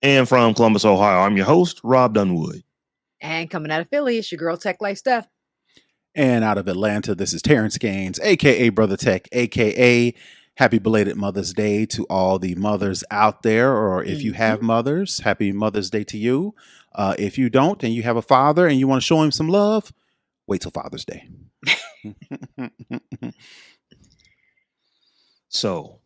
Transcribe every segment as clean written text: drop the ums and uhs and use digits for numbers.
And from Columbus, Ohio, I'm your host, Robb Dunewood. And coming out of Philly, it's your girl Tech Life Steph. And out of Atlanta, this is Terrance Gaines, aka Brother Tech, aka happy belated Mother's Day to all the mothers out there. Or if you have mothers, happy Mother's Day to you. If you don't and you have a father and you want to show him some love, wait till Father's Day. So,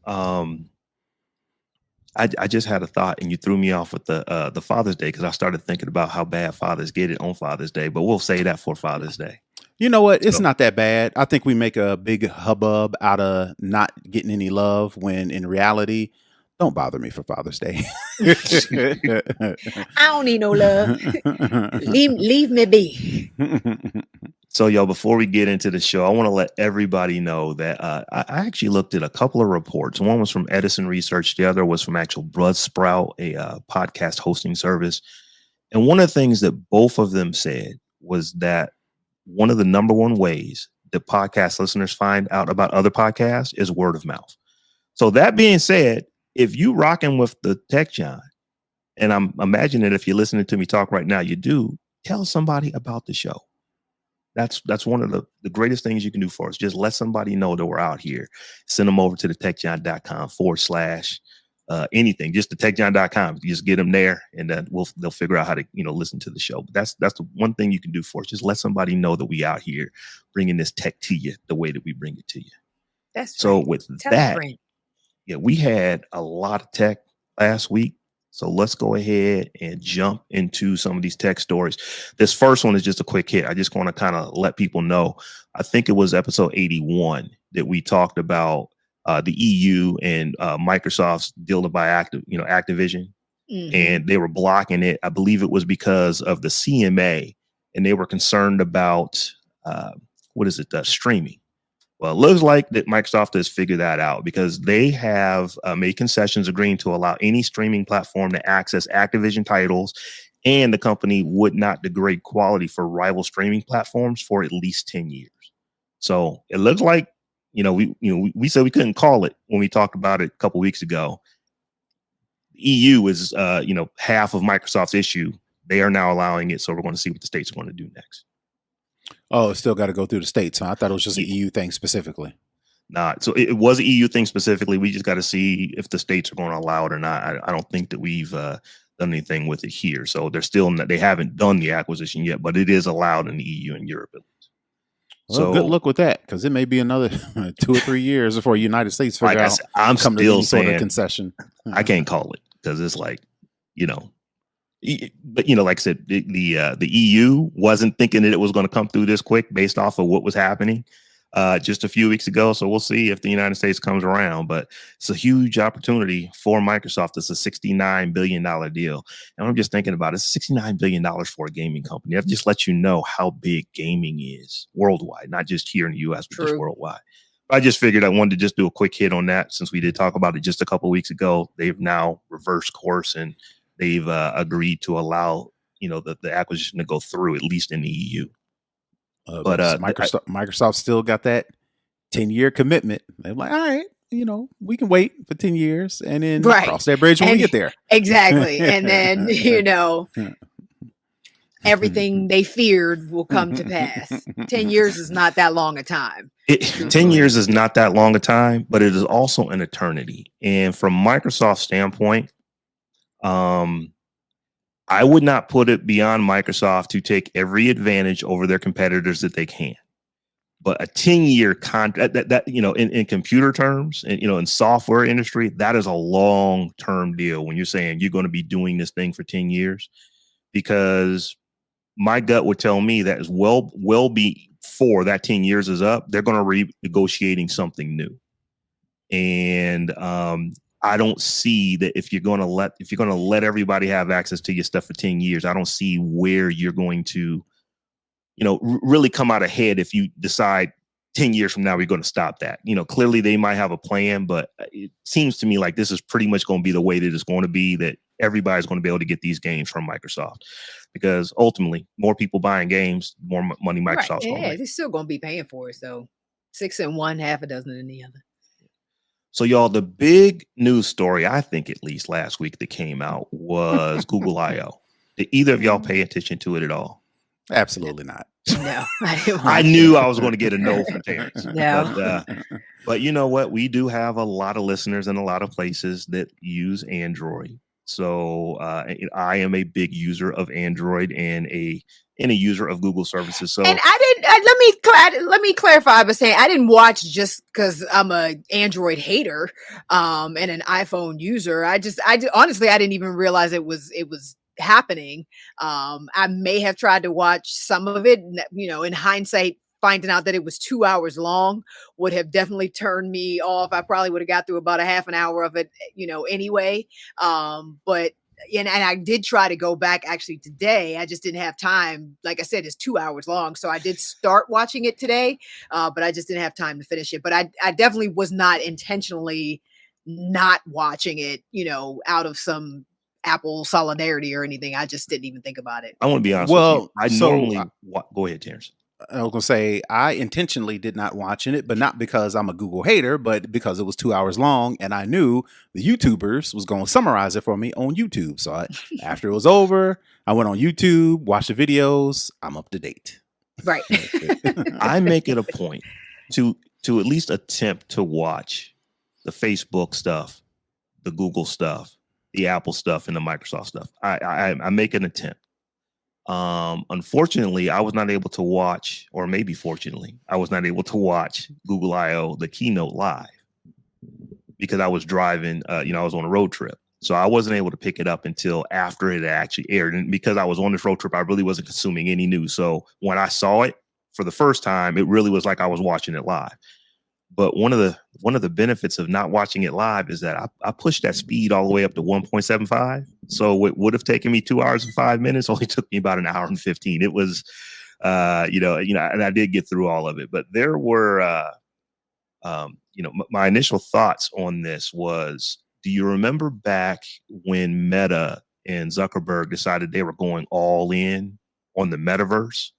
I just had a thought, and you threw me off with the Father's Day because I started thinking about how bad fathers get it on Father's Day. But we'll say that for Father's Day. You know what? It's not that bad. I think we make a big hubbub out of not getting any love when in reality, don't bother me for Father's Day. I don't need no love. leave me be. So, y'all, before we get into the show, I want to let everybody know that I actually looked at a couple of reports. One was from Edison Research. The other was from actual Buzzsprout, a podcast hosting service. And one of the things that both of them said was that one of the number one ways that podcast listeners find out about other podcasts is word of mouth. So that being said, if you rocking with the Tech Jawn, and I'm imagining if you're listening to me talk right now, you do, tell somebody about the show. That's one of the greatest things you can do for us. Just let somebody know that we're out here. Send them over to the techjawn.com/ anything, just the techjawn.com. You just get them there, and then they'll figure out how to listen to the show. But that's the one thing you can do for us. Just let somebody know that we out here bringing this tech to you the way that we bring it to you. That's so right. With Tell that, we had a lot of tech last week. So let's go ahead and jump into some of these tech stories. This first one is just a quick hit. I just want to kind of let people know. I think it was episode 81 that we talked about the EU and Microsoft's deal to buy Activision, and they were blocking it. I believe it was because of the CMA, and they were concerned about streaming. Well, it looks like that Microsoft has figured that out because they have made concessions agreeing to allow any streaming platform to access Activision titles, and the company would not degrade quality for rival streaming platforms for at least 10 years. So it looks like, we said we couldn't call it when we talked about it a couple weeks ago. The EU is, half of Microsoft's issue. They are now allowing it. So we're going to see what the states are going to do next. Oh, it's still got to go through the states. Huh? I thought it was just an EU thing specifically. So it was an EU thing specifically. We just got to see if the states are going to allow it or not. I don't think that we've done anything with it here. So they haven't done the acquisition yet, but it is allowed in the EU and Europe at least. Well, so good luck with that, because it may be another 2 or 3 years before the United States figure out. I'm still saying sort of concession. I can't call it because it's like, but like I said, the EU wasn't thinking that it was going to come through this quick based off of what was happening just a few weeks ago. So we'll see if the United States comes around, but it's a huge opportunity for Microsoft. It's a $69 billion deal. And I'm just thinking about it. It's $69 billion for a gaming company. That just lets you know how big gaming is worldwide, not just here in the US, but just worldwide. I just figured I wanted to just do a quick hit on that since we did talk about it just a couple of weeks ago. They've now reversed course and they've agreed to allow, the acquisition to go through, at least in the EU. But Microsoft still got that 10-year commitment. They're like, all right, we can wait for 10 years and then cross that bridge when we get there. Exactly. And then, everything they feared will come to pass. 10 years is not that long a time. 10 years is not that long a time, but it is also an eternity. And from Microsoft's standpoint, I would not put it beyond Microsoft to take every advantage over their competitors that they can. But a 10-year contract that in computer terms and in software industry, that is a long-term deal when you're saying you're going to be doing this thing for 10 years, because my gut would tell me that is well before that 10 years is up, they're going to renegotiating something new. And I don't see that if you're going to let everybody have access to your stuff for 10 years, I don't see where you're going to, really come out ahead if you decide 10 years from now we're going to stop that. Clearly they might have a plan, but it seems to me like this is pretty much going to be the way that it's going to be, that everybody's going to be able to get these games from Microsoft, because ultimately more people buying games, more money Microsoft's going to make. They're still going to be paying for it. So 6 in one, half a dozen in the other. So, y'all, the big news story, I think at least last week that came out was Google I/O. Did either of y'all pay attention to it at all? Absolutely not. No, I didn't I watch knew it. I was going to get a no from Terrance. No. But you know what? We do have a lot of listeners in a lot of places that use Android. So I am a big user of Android and a user of Google services. So And let me clarify by saying I didn't watch just because I'm a Android hater and an iPhone user. Honestly I didn't even realize it was happening. I may have tried to watch some of it, in hindsight, finding out that it was 2 hours long would have definitely turned me off. I probably would have got through about a half an hour of it, anyway. But and I did try to go back actually today. I just didn't have time. Like I said, it's 2 hours long. So I did start watching it today, but I just didn't have time to finish it. But I definitely was not intentionally not watching it, out of some Apple solidarity or anything. I just didn't even think about it. I want to be honest Well, with you. so Normally go ahead, Terrance. I was gonna say I intentionally did not watch it, but not because I'm a Google hater, but because it was 2 hours long, and I knew the YouTubers was gonna summarize it for me on YouTube. So after it was over, I went on YouTube, watched the videos. I'm up to date. Right. I make it a point to at least attempt to watch the Facebook stuff, the Google stuff, the Apple stuff, and the Microsoft stuff. I make an attempt. Unfortunately, I was not able to watch, or maybe fortunately, I was not able to watch Google I/O, the keynote live, because I was driving, I was on a road trip. So I wasn't able to pick it up until after it actually aired. And because I was on this road trip, I really wasn't consuming any news. So when I saw it for the first time, it really was like I was watching it live. But one of the benefits of not watching it live is that I pushed that speed all the way up to 1.75. So it would have taken me 2 hours and 5 minutes. Only took me about an hour and 15. It was, and I did get through all of it. But there were, my initial thoughts on this was, do you remember back when Meta and Zuckerberg decided they were going all in on the metaverse?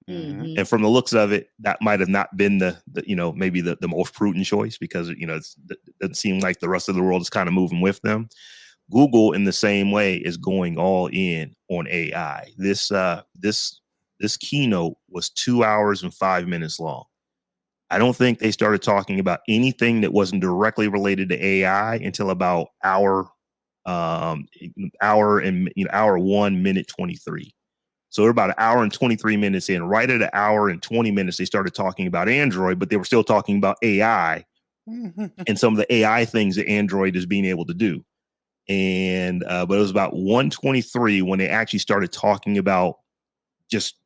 Mhm. And from the looks of it, that might have not been maybe the most prudent choice, because it doesn't seem like the rest of the world is kind of moving with them. Google, in the same way, is going all in on AI. This keynote was 2 hours and 5 minutes long. I don't think they started talking about anything that wasn't directly related to AI until about hour 1 minute 23. So we're about an hour and 23 minutes in. Right at an hour and 20 minutes, they started talking about Android, but they were still talking about AI and some of the AI things that Android is being able to do. And but it was about 1:23 when they actually started talking about just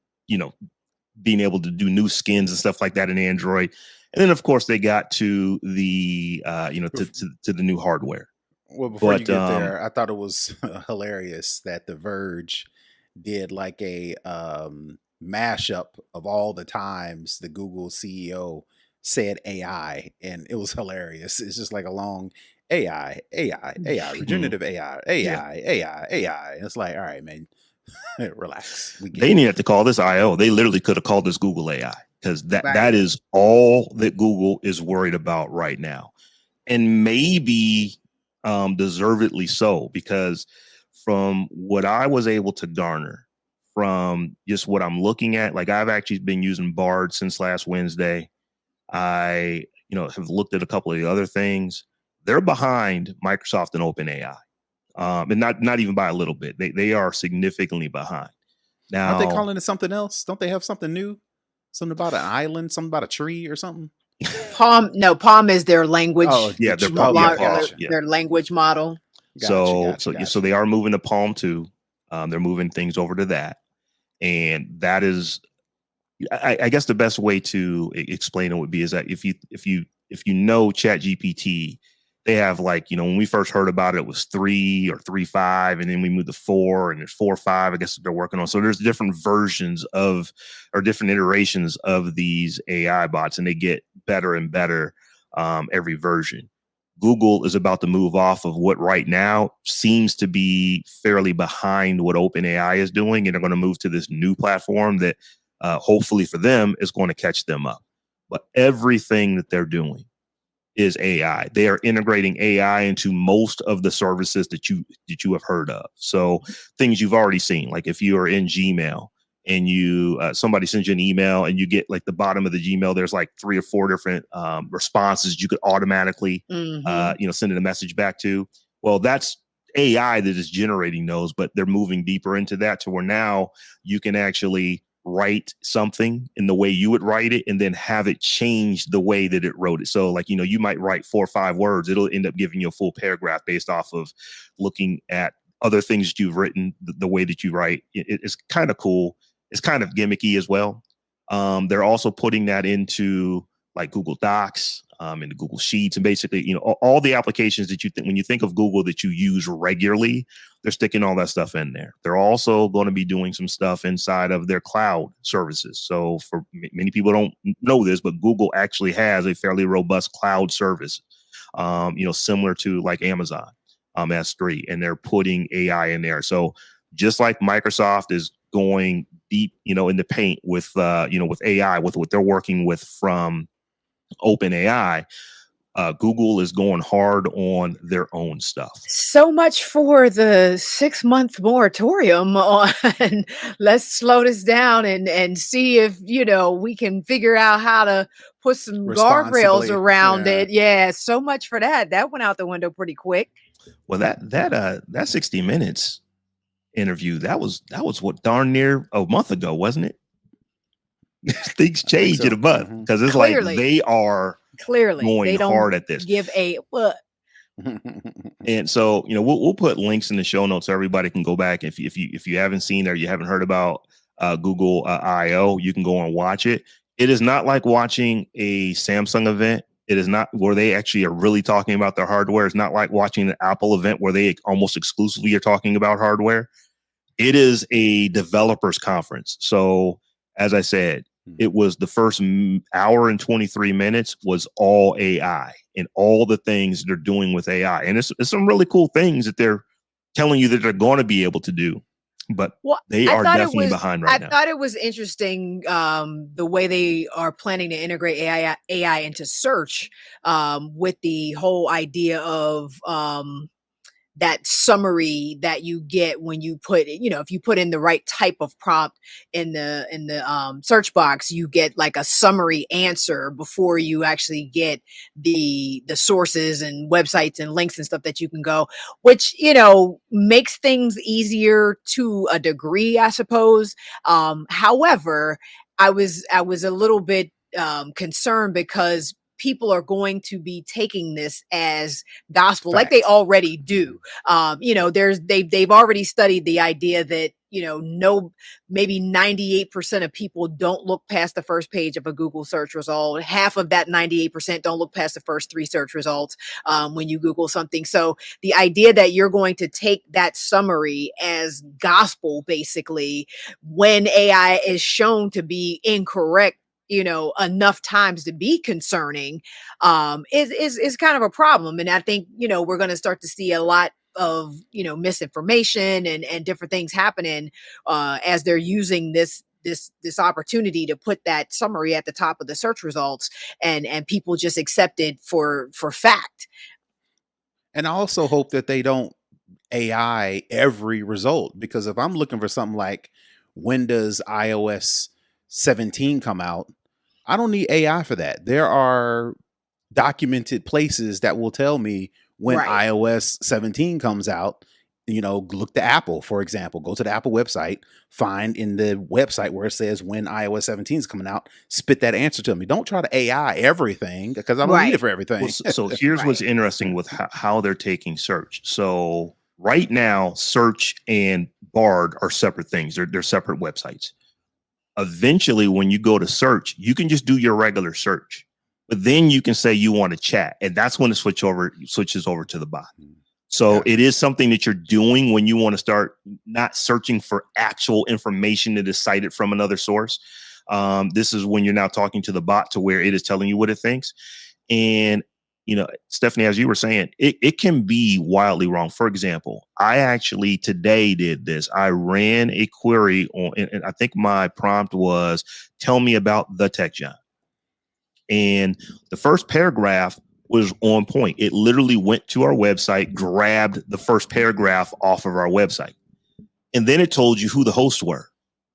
being able to do new skins and stuff like that in Android. And then of course they got to the to the new hardware. Well, before you get there, I thought it was hilarious that The Verge did like a mashup of all the times the Google CEO said AI, and it was hilarious. It's just like a long AI, regenerative AI, AI. And it's like, all right, man, relax. They didn't have to call this I/O. They literally could have called this Google AI, because that is all that Google is worried about right now. And maybe deservedly so, because from what I was able to garner from just what I'm looking at, like I've actually been using Bard since last Wednesday. I, have looked at a couple of the other things. They're behind Microsoft and OpenAI, and not even by a little bit. They are significantly behind. Now, aren't they calling it something else? Don't they have something new? Something about an island? Something about a tree or something? Palm is their language. Oh yeah, their language model. So they are moving to Palm 2. They're moving things over to that, and that is, I guess the best way to explain it would be is that if you know ChatGPT, they have, like, when we first heard about it was 3 or 3.5, and then we moved to 4, and there's 4.5. I guess they're working on. So there's different versions of, or different iterations of these AI bots, and they get better and better every version. Google is about to move off of what right now seems to be fairly behind what OpenAI is doing, and they're going to move to this new platform that hopefully for them is going to catch them up. But everything that they're doing is AI. They are integrating AI into most of the services that you have heard of. So things you've already seen, like if you are in Gmail and you somebody sends you an email and you get like the bottom of the Gmail, there's like 3 or 4 different responses you could automatically send a message back to. Well, that's AI that is generating those, but they're moving deeper into that to where now you can actually write something in the way you would write it and then have it change the way that it wrote it. So like, you might write 4 or 5 words. It'll end up giving you a full paragraph based off of looking at other things that you've written, the way that you write. It's kind of cool. It's kind of gimmicky as well. They're also putting that into like Google Docs, into Google Sheets, and basically, all the applications that you think when you think of Google that you use regularly, they're sticking all that stuff in there. They're also going to be doing some stuff inside of their cloud services. So for many people don't know this, but Google actually has a fairly robust cloud service, similar to like Amazon S3, and they're putting AI in there. So just like Microsoft is going deep, in the paint with, with AI, with what they're working with from OpenAI, Google is going hard on their own stuff. So much for the 6-month moratorium on let's slow this down and see if, we can figure out how to put some guardrails around it. Yeah, so much for that. That went out the window pretty quick. Well, that 60 Minutes interview, that was what, darn near a month ago, wasn't it? Things change in a month because it's Clearly. like they are going they don't hard at this. Give a what? And so, we'll put links in the show notes so everybody can go back. If you haven't seen or you haven't heard about Google I/O, you can go and watch it. It is not like watching a Samsung event. It is not where they actually are really talking about their hardware. It's not like watching an Apple event where they almost exclusively are talking about hardware. It is a developers conference. So as I said, it was the first hour and 23 minutes was all AI and all the things they're doing with AI. And it's some really cool things that they're telling you that they're going to be able to do. But they are definitely behind right now. I thought it was interesting the way they are planning to integrate AI into search with the whole idea of that summary that you get when you put, if you put in the right type of prompt in the search box, you get like a summary answer before you actually get the sources and websites and links and stuff that you can go, which, makes things easier to a degree, I suppose. However, I was a little bit concerned because people are going to be taking this as gospel, like they already do. They've already studied the idea that, maybe 98% of people don't look past the first page of a Google search result. Half of that 98% don't look past the first 3 search results when you Google something. So the idea that you're going to take that summary as gospel, basically, when AI is shown to be incorrect, enough times to be concerning, is kind of a problem. And I think, we're going to start to see a lot of, misinformation and different things happening as they're using this opportunity to put that summary at the top of the search results and people just accept it for fact. And I also hope that they don't AI every result, because if I'm looking for something like when does iOS 17 come out, I don't need AI for that. There are documented places that will tell me when iOS 17 comes out. Look to Apple, for example. Go to the Apple website, find in the website where it says when iOS 17 is coming out, spit that answer to me. Don't try to AI everything, because I don't need it for everything. Well, so here's what's interesting with how they're taking search. So right now, search and Bard are separate things. They're separate websites. Eventually, when you go to search, you can just do your regular search, but then you can say you want to chat, and that's when it switches over to the bot. So it is something that you're doing when you want to start not searching for actual information that is cited from another source. This is when you're now talking to the bot to where it is telling you what it thinks. And Stephanie, as you were saying, it can be wildly wrong. For example, I actually today did this. I ran a query on, and I think my prompt was, tell me about the Tech Jawn. And the first paragraph was on point. It literally went to our website, grabbed the first paragraph off of our website, and then it told you who the hosts were.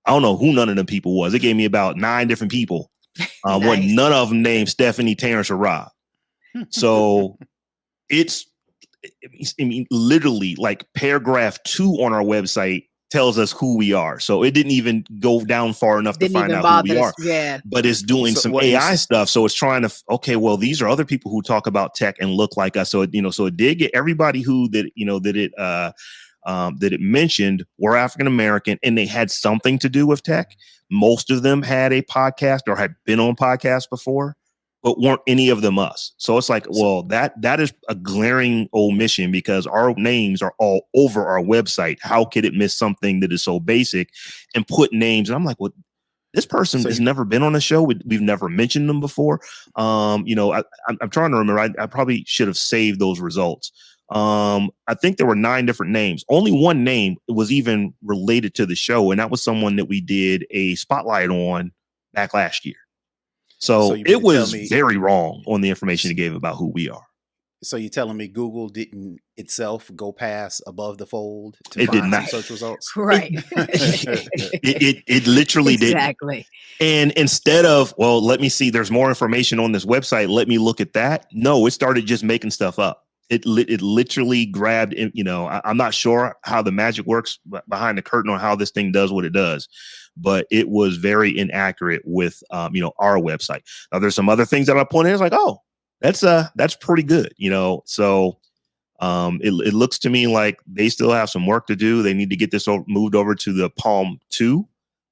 I don't know who none of them people was. It gave me about 9 different people. Nice. None of them named Stephanie, Terrance, or Robb. So it's, I mean, literally like paragraph 2 on our website tells us who we are. So it didn't even go down far enough to find out who we are. Yeah. But it's doing So some what AI is- stuff. So it's trying to, okay, well, these are other people who talk about tech and look like us. So it, so it did get everybody who that it mentioned were African American, and they had something to do with tech. Most of them had a podcast or had been on podcasts before, but weren't any of them us. So it's like, well, that is a glaring omission because our names are all over our website. How could it miss something that is so basic and put names? And I'm like, well, this person has never been on a show. We've never mentioned them before. I'm trying to remember. I probably should have saved those results. I think there were 9 different names. Only one name was even related to the show, and that was someone that we did a spotlight on back last year. So it was very wrong on the information it gave about who we are. So you're telling me Google didn't itself go past above the fold to It did find not. some search results? Right. It literally exactly. didn't. And instead of, well, let me see, there's more information on this website, let me look at that. No, it started just making stuff up. It literally grabbed, I'm not sure how the magic works behind the curtain on how this thing does what it does, but it was very inaccurate with, our website. Now there's some other things that I pointed out. It's like, oh, that's pretty good, So it looks to me like they still have some work to do. They need to get this moved over to the Palm 2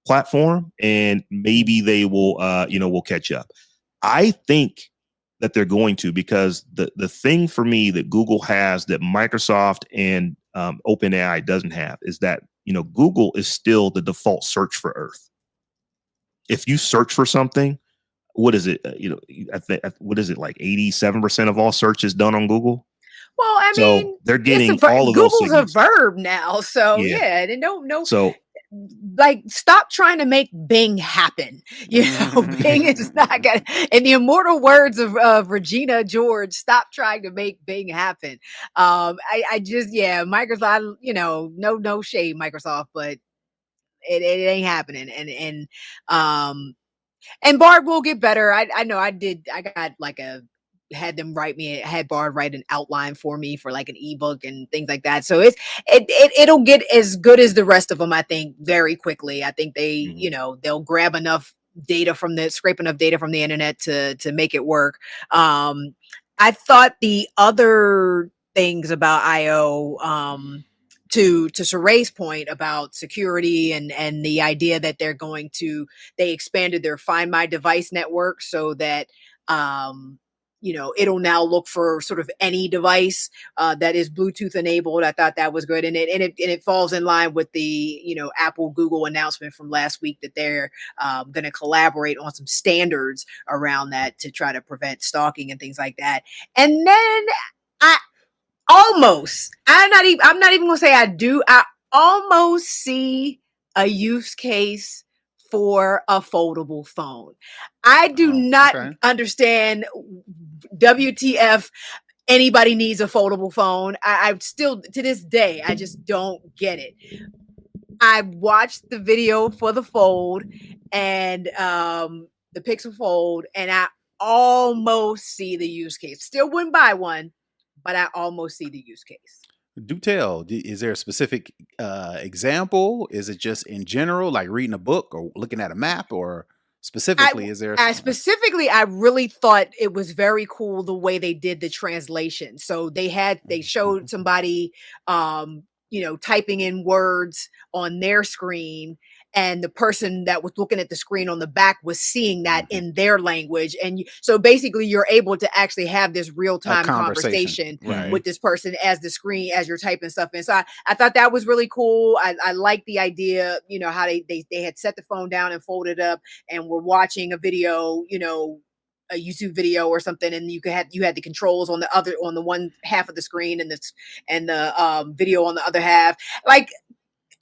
platform, and maybe they will, will catch up. I think that they're going to, because the thing for me that Google has that Microsoft and OpenAI doesn't have is that, Google is still the default search for Earth. If you search for something, what is it? What is it, like 87% of all search is done on Google? Well, I mean, they're getting all of Google's those signals. A verb now, so yeah, and no. So like, stop trying to make Bing happen. Bing is not gonna. In the immortal words of Regina George, stop trying to make Bing happen. I just, Microsoft. No shade, Microsoft, but it ain't happening. And Bard will get better. I know I got like had Bard write an outline for me for like an ebook and things like that. So it'll get as good as the rest of them, I think, very quickly. I think they, they'll grab scrape enough data from the internet to make it work. I thought the other things about IO, to Saray's point about security and the idea that they expanded their Find My Device network so that, it'll now look for sort of any device that is Bluetooth enabled. I thought that was good, and it falls in line with the Apple Google announcement from last week that they're going to collaborate on some standards around that to try to prevent stalking and things like that. And then I'm not even gonna say I do. I almost see a use case for a foldable phone. I do not understand WTF anybody needs a foldable phone. I still, to this day, I just don't get it. I watched the video for the Fold and the Pixel Fold, and I almost see the use case. Still wouldn't buy one, but I almost see the use case. Do tell. Is there a specific example? Is it just in general, like reading a book or looking at a map, or specifically, I really thought it was very cool the way they did the translation. So they showed somebody, typing in words on their screen, and the person that was looking at the screen on the back was seeing that in their language. And so basically you're able to actually have this real-time conversation with this person as you're typing stuff in. So I thought that was really cool. I like the idea, how they had set the phone down and folded up and were watching a video, a YouTube video or something, and you had the controls on the one half of the screen and the video on the other half. Like,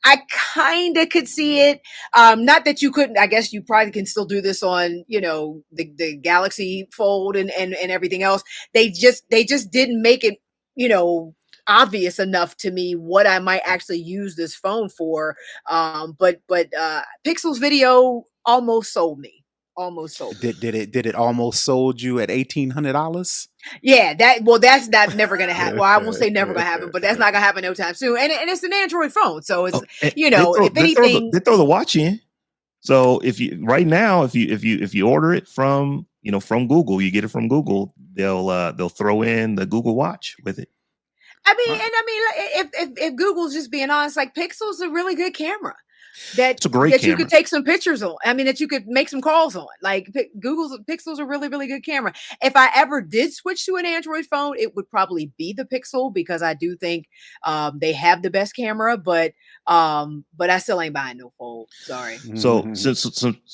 I kind of could see it. Not that you couldn't. I guess you probably can still do this on, the Galaxy Fold and everything else. They just didn't make it, obvious enough to me what I might actually use this phone for. But Pixel's video almost sold me. Almost sold me. Did it almost sold you at $1,800? Yeah, that's not never gonna happen. Well, I won't say never gonna happen, but that's not gonna happen no time soon. And it's an Android phone, so it's if anything, they throw the watch in. So if you order it from Google, you get it from Google, they'll throw in the Google Watch with it. If Google's just being honest, like Pixel's a really good camera. It's a great camera. You could take some pictures on. That you could make some calls on. Like Google's Pixel's a really, really good camera. If I ever did switch to an Android phone, it would probably be the Pixel because I do think they have the best camera, but I still ain't buying no Fold. Sorry. So since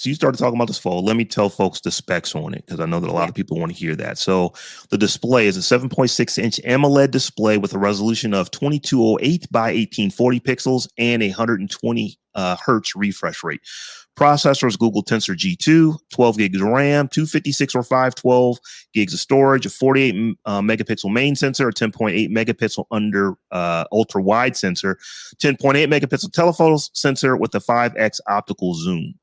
you started talking about this Fold, let me tell folks the specs on it because I know that a lot of people want to hear that. So the display is a 7.6-inch AMOLED display with a resolution of 2208 by 1840 pixels and a 120 hertz refresh rate. Processor is Google Tensor G2, 12 gigs of RAM, 256 or 512 gigs of storage, a 48 megapixel main sensor, a 10.8 megapixel under ultra wide sensor, 10.8 megapixel telephoto sensor with a 5x optical zoom,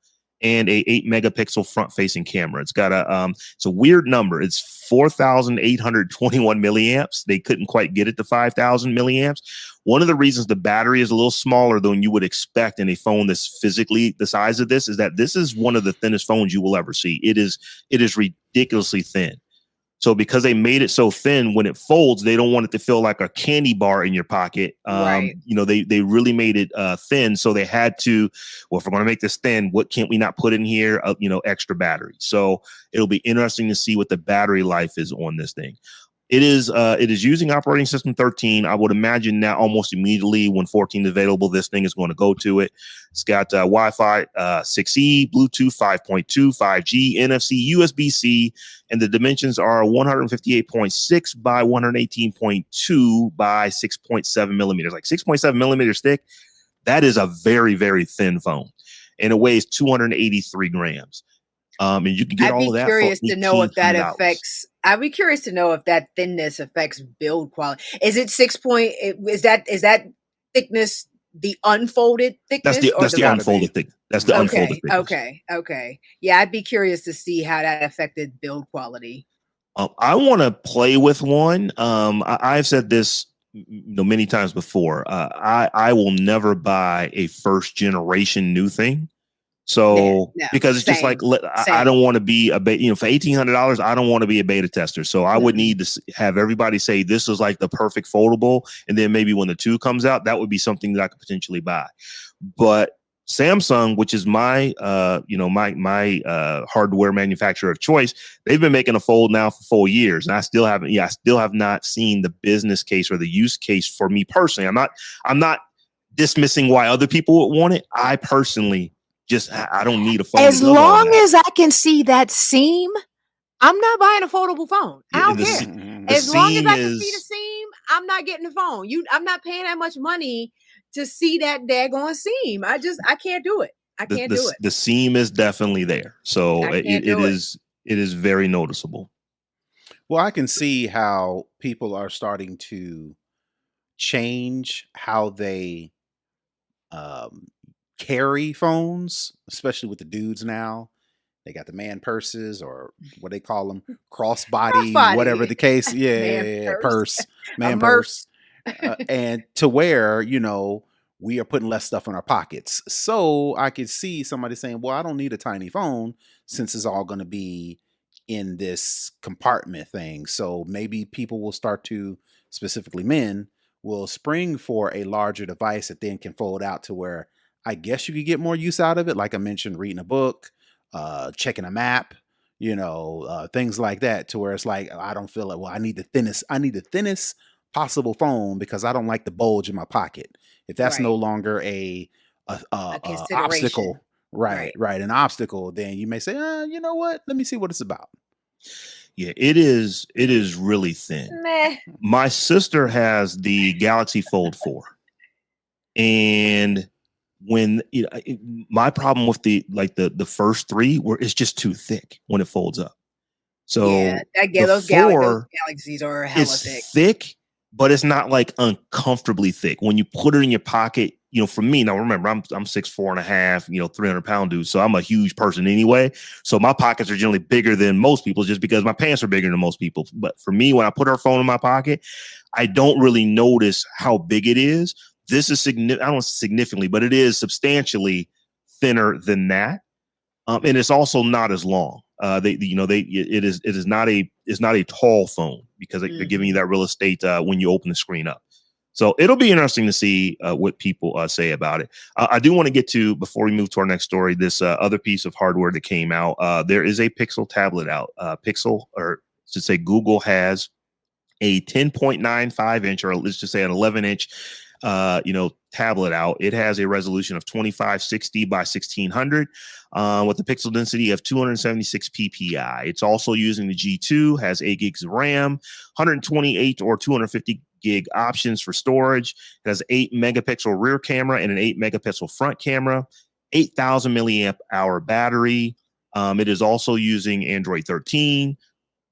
and a 8 megapixel front facing camera. It's got it's a weird number. It's 4,821 milliamps. They couldn't quite get it to 5,000 milliamps. One of the reasons the battery is a little smaller than you would expect in a phone that's physically the size of this is that this is one of the thinnest phones you will ever see. It is ridiculously thin. So because they made it so thin, when it folds, they don't want it to feel like a candy bar in your pocket. Right. They really made it thin. So they had to, well, if we're going to make this thin, what can't we not put in here? Extra battery. So it'll be interesting to see what the battery life is on this thing. It is using operating system 13. I would imagine now almost immediately when 14 is available, this thing is going to go to it. It's got Wi-Fi 6E, Bluetooth 5.2, 5G, NFC, USB-C, and the dimensions are 158.6 by 118.2 by 6.7 millimeters. Like 6.7 millimeters thick. That is a very, very thin phone, and it weighs 283 grams. And you can get all of that. I'd be curious to know if that $1,800. affects. I'd be curious to know if that thinness affects build quality. Is it 6 point? Is that thickness the unfolded thickness? That's the unfolded thickness. That's the unfolded thickness. Okay. Yeah, I'd be curious to see how that affected build quality. I want to play with one. I've said this many times before. I will never buy a first generation new thing. So because it's just like I don't want to be a beta, for $1,800, I don't want to be a beta tester. So I would need to have everybody say this is like the perfect foldable, and then maybe when the 2 comes out, that would be something that I could potentially buy. But Samsung, which is my hardware manufacturer of choice, they've been making a Fold now for 4 years, and I still have not seen the business case or the use case for me personally. I'm not dismissing why other people would want it. I personally I don't need a phone. As long as I can see that seam, I'm not buying a foldable phone. I don't care. As long as I can see the seam, I'm not getting the phone. I'm not paying that much money to see that daggone seam. I can't do it. I can't do it. The seam is definitely there. So it is very noticeable. Well, I can see how people are starting to change how they carry phones, especially with the dudes now. They got the man purses, or what they call them, crossbody, whatever the case. Purse, man purse. And to where, we are putting less stuff in our pockets. So I could see somebody saying, well, I don't need a tiny phone since it's all going to be in this compartment thing. So maybe people will start to, specifically men, will spring for a larger device that then can fold out to where I guess you could get more use out of it. Like I mentioned, reading a book, checking a map, things like that, to where it's like, I don't feel like, well, I need the thinnest possible phone because I don't like the bulge in my pocket. If that's no longer a obstacle, an obstacle, then you may say, you know what? Let me see what it's about. Yeah, it is really thin. Meh. My sister has the Galaxy Fold 4. And when my problem with the first three where it's just too thick when it folds up. So those galaxies are hella thick, but it's not like uncomfortably thick. When you put it in your pocket, for me, now remember, I'm 6'4.5", 300-pound dude. So I'm a huge person anyway. So my pockets are generally bigger than most people just because my pants are bigger than most people. But for me, when I put our phone in my pocket, I don't really notice how big it is. This is significant. I don't know significantly, but it is substantially thinner than that. And it's also not as long. It is not a tall phone because they're giving you that real estate when you open the screen up. So it'll be interesting to see what people say about it. I do want to get to, before we move to our next story, this other piece of hardware that came out. There is a Pixel tablet out. Google has a 10.95 inch, or let's just say an 11-inch tablet out. It has a resolution of 2560 by 1600 with a pixel density of 276 ppi. It's also using the G2, has 8 gigs of RAM, 128 or 250 gig options for storage. It has 8 megapixel rear camera and an 8 megapixel front camera, 8,000 milliamp hour battery. It is also using Android 13.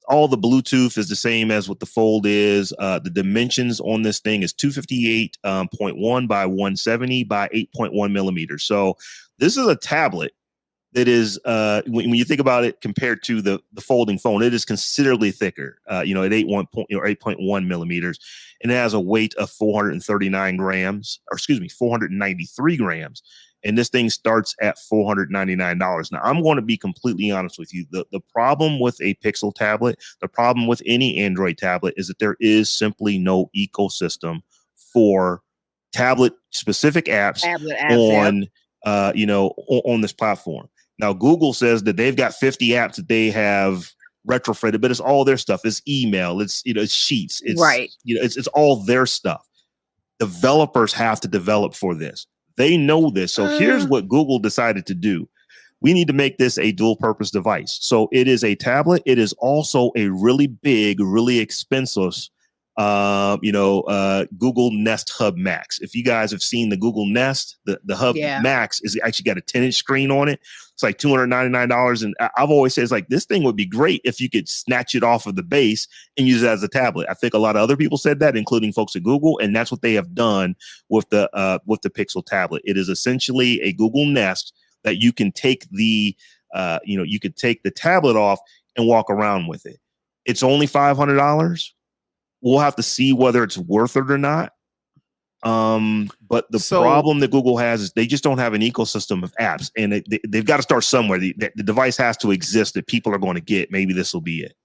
All the Bluetooth is the same as what the Fold is. The dimensions on this thing is 258.1 by 170 by 8.1 millimeters. So this is a tablet that is, when you think about it compared to the folding phone, it is considerably thicker, at 8.1 millimeters. And it has a weight of 493 grams. And this thing starts at $499. Now, I'm going to be completely honest with you. The problem with a Pixel tablet, the problem with any Android tablet is that there is simply no ecosystem for tablet-specific apps on this platform. Now, Google says that they've got 50 apps that they have retrofitted, but it's all their stuff. It's email, it's Sheets, it's all their stuff. Developers have to develop for this. They know this. So here's what Google decided to do. We need to make this a dual purpose device. So it is a tablet. It is also a really big, really expensive, Google Nest Hub Max. If you guys have seen the Google Nest, the Hub Max is actually got a 10-inch screen on it. It's like $299. And I've always said, it's like, this thing would be great if you could snatch it off of the base and use it as a tablet. I think a lot of other people said that, including folks at Google. And that's what they have done with the Pixel tablet. It is essentially a Google Nest that you can take the tablet off and walk around with it. It's only $500. We'll have to see whether it's worth it or not. But the problem that Google has is they just don't have an ecosystem of apps, and they've got to start somewhere. The device has to exist that people are going to get. Maybe this will be it.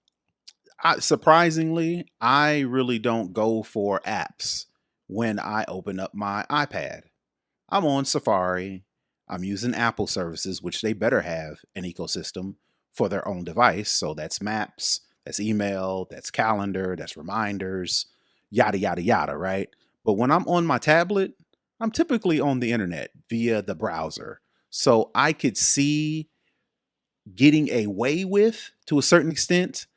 Surprisingly, I really don't go for apps when I open up my iPad. I'm on Safari. I'm using Apple services, which they better have an ecosystem for their own device. So that's Maps, that's email, that's calendar, that's reminders, yada, yada, yada, right? But when I'm on my tablet, I'm typically on the internet via the browser. So I could see getting away with, to a certain extent,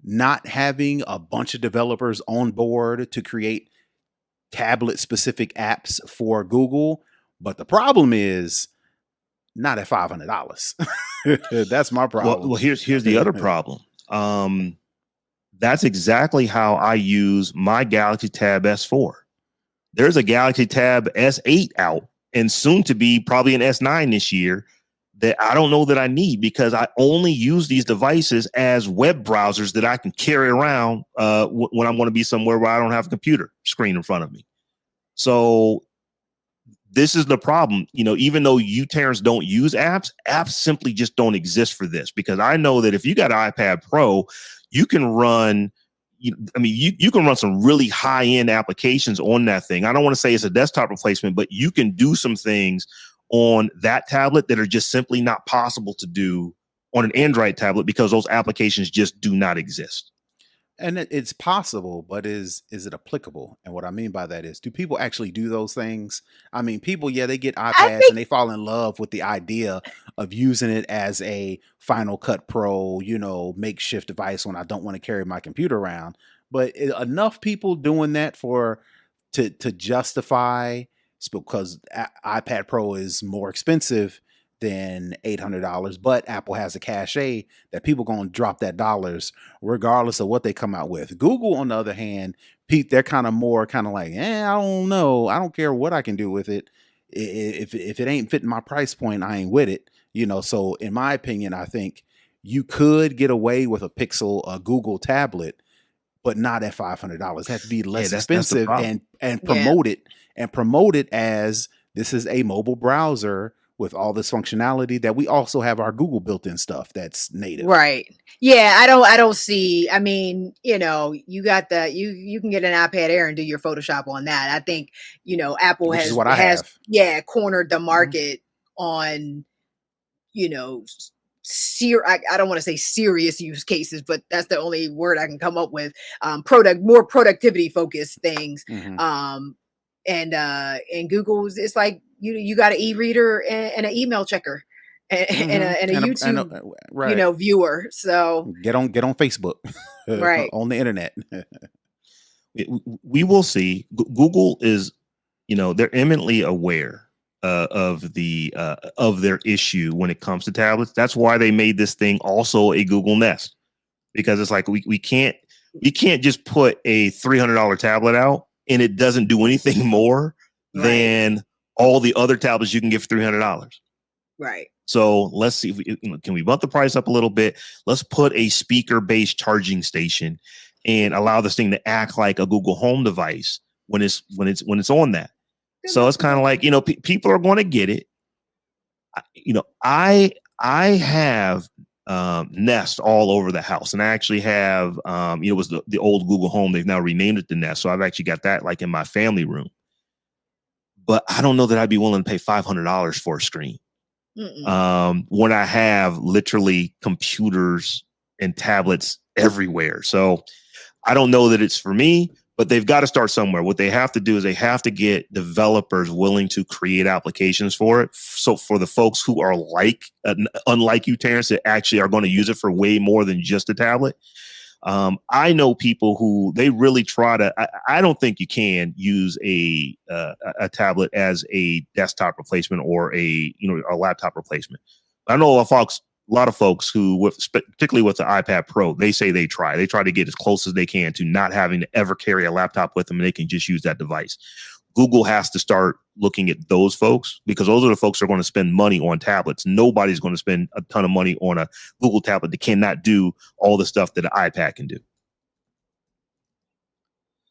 not having a bunch of developers on board to create tablet-specific apps for Google. But the problem is not at $500. That's my problem. Well, here's the other problem. That's exactly how I use my Galaxy Tab S4. There's a Galaxy Tab S8 out, and soon to be probably an S9 this year, that I don't know that I need, because I only use these devices as web browsers that I can carry around when I want to be somewhere where I don't have a computer screen in front of me. So this is the problem. Even though you, Terrance, don't use apps simply just don't exist for this, because I know that if you got an iPad Pro, you can run you can run some really high-end applications on that thing. I don't want to say it's a desktop replacement, but you can do some things on that tablet that are just simply not possible to do on an Android tablet, because those applications just do not exist. And it's possible, but is it applicable? And what I mean by that is, do people actually do those things? I mean, people, they get iPads and they fall in love with the idea of using it as a Final Cut Pro, makeshift device when I don't want to carry my computer around. But enough people doing that to justify because iPad Pro is more expensive than $800, but Apple has a cachet that people going to drop that dollars regardless of what they come out with. Google, on the other hand, Pete, they're kind of like, I don't know. I don't care what I can do with it. If it ain't fitting my price point, I ain't with it. So in my opinion, I think you could get away with a Google tablet, but not at $500. It has to be less expensive and promote it as this is a mobile browser with all this functionality that we also have our Google built-in stuff that's native. Right. Yeah, I don't see, I mean, you got that, you can get an iPad Air and do your Photoshop on that. I think, Apple Which has is what I have. Cornered the market on, I don't want to say serious use cases, but that's the only word I can come up with. More productivity focused things. And Google's, it's like you got an e-reader and an email checker and a YouTube viewer. So get on Facebook, right on the internet. We will see. Google is, they're eminently aware of their issue when it comes to tablets. That's why they made this thing also a Google Nest, because it's like we can't just put a $300 tablet out and it doesn't do anything more than all the other tablets you can get for $300. Right. So let's see if can we bump the price up a little bit? Let's put a speaker-based charging station and allow this thing to act like a Google Home device when it's on that. So it's kind of like, people are going to get it. I have Nest all over the house, and I actually have it was the old Google Home. They've now renamed it the Nest, so I've actually got that like in my family room. But I don't know that I'd be willing to pay $500 for a screen when I have literally computers and tablets everywhere. So I don't know that it's for me, but they've got to start somewhere. What they have to do is they have to get developers willing to create applications for it. So for the folks who are unlike you, Terrance, that actually are going to use it for way more than just a tablet. I know people who they really try to. I don't think you can use a tablet as a desktop replacement or a laptop replacement. I know a lot of folks who, particularly with the iPad Pro, they say they try to get as close as they can to not having to ever carry a laptop with them, and they can just use that device. Google has to start looking at those folks, because those are the folks that are going to spend money on tablets. Nobody's going to spend a ton of money on a Google tablet that cannot do all the stuff that an iPad can do.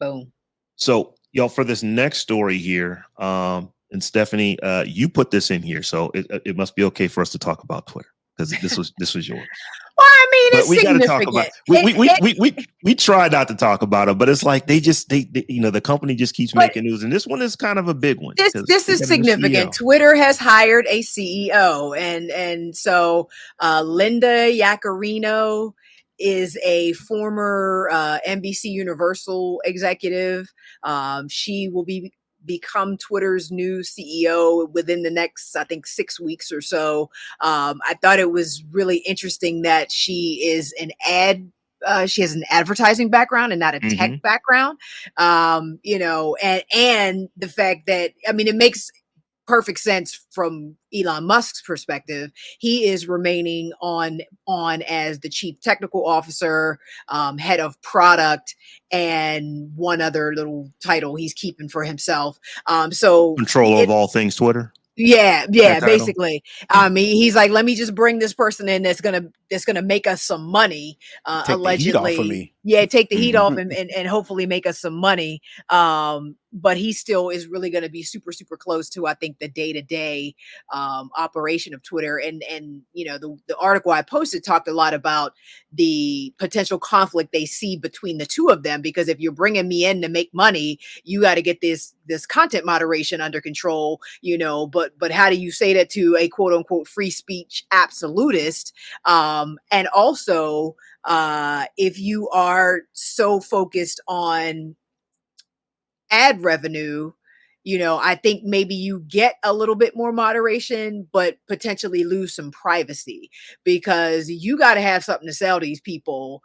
Boom. So, for this next story here, and Stephanie, you put this in here, so it must be okay for us to talk about Twitter, because this was yours. Well, I mean, but it's we got to talk about. We try not to talk about it, but it's like they the company just keeps making news, and this one is kind of a big one. This is significant. Twitter has hired a CEO, and so Linda Yaccarino is a former NBC Universal executive. She will become Twitter's new CEO within the next, I think, 6 weeks or so. I thought it was really interesting that she is she has an advertising background and not a tech background. And the fact that, I mean, it makes perfect sense from Elon Musk's perspective. He is remaining on as the chief technical officer, head of product, and one other little title he's keeping for himself. So control of all things Twitter. Yeah, basically. He's like, let me just bring this person in that's gonna make us some money. Take allegedly, the heat off of me. Yeah, take the heat off and hopefully make us some money. But he still is really going to be super, super close to, I think, the day-to-day operation of Twitter. And the article I posted talked a lot about the potential conflict they see between the two of them, because if you're bringing me in to make money, you got to get this content moderation under control, but how do you say that to a quote unquote free speech absolutist? And also, if you are so focused on ad revenue, I think maybe you get a little bit more moderation, but potentially lose some privacy, because you got to have something to sell these people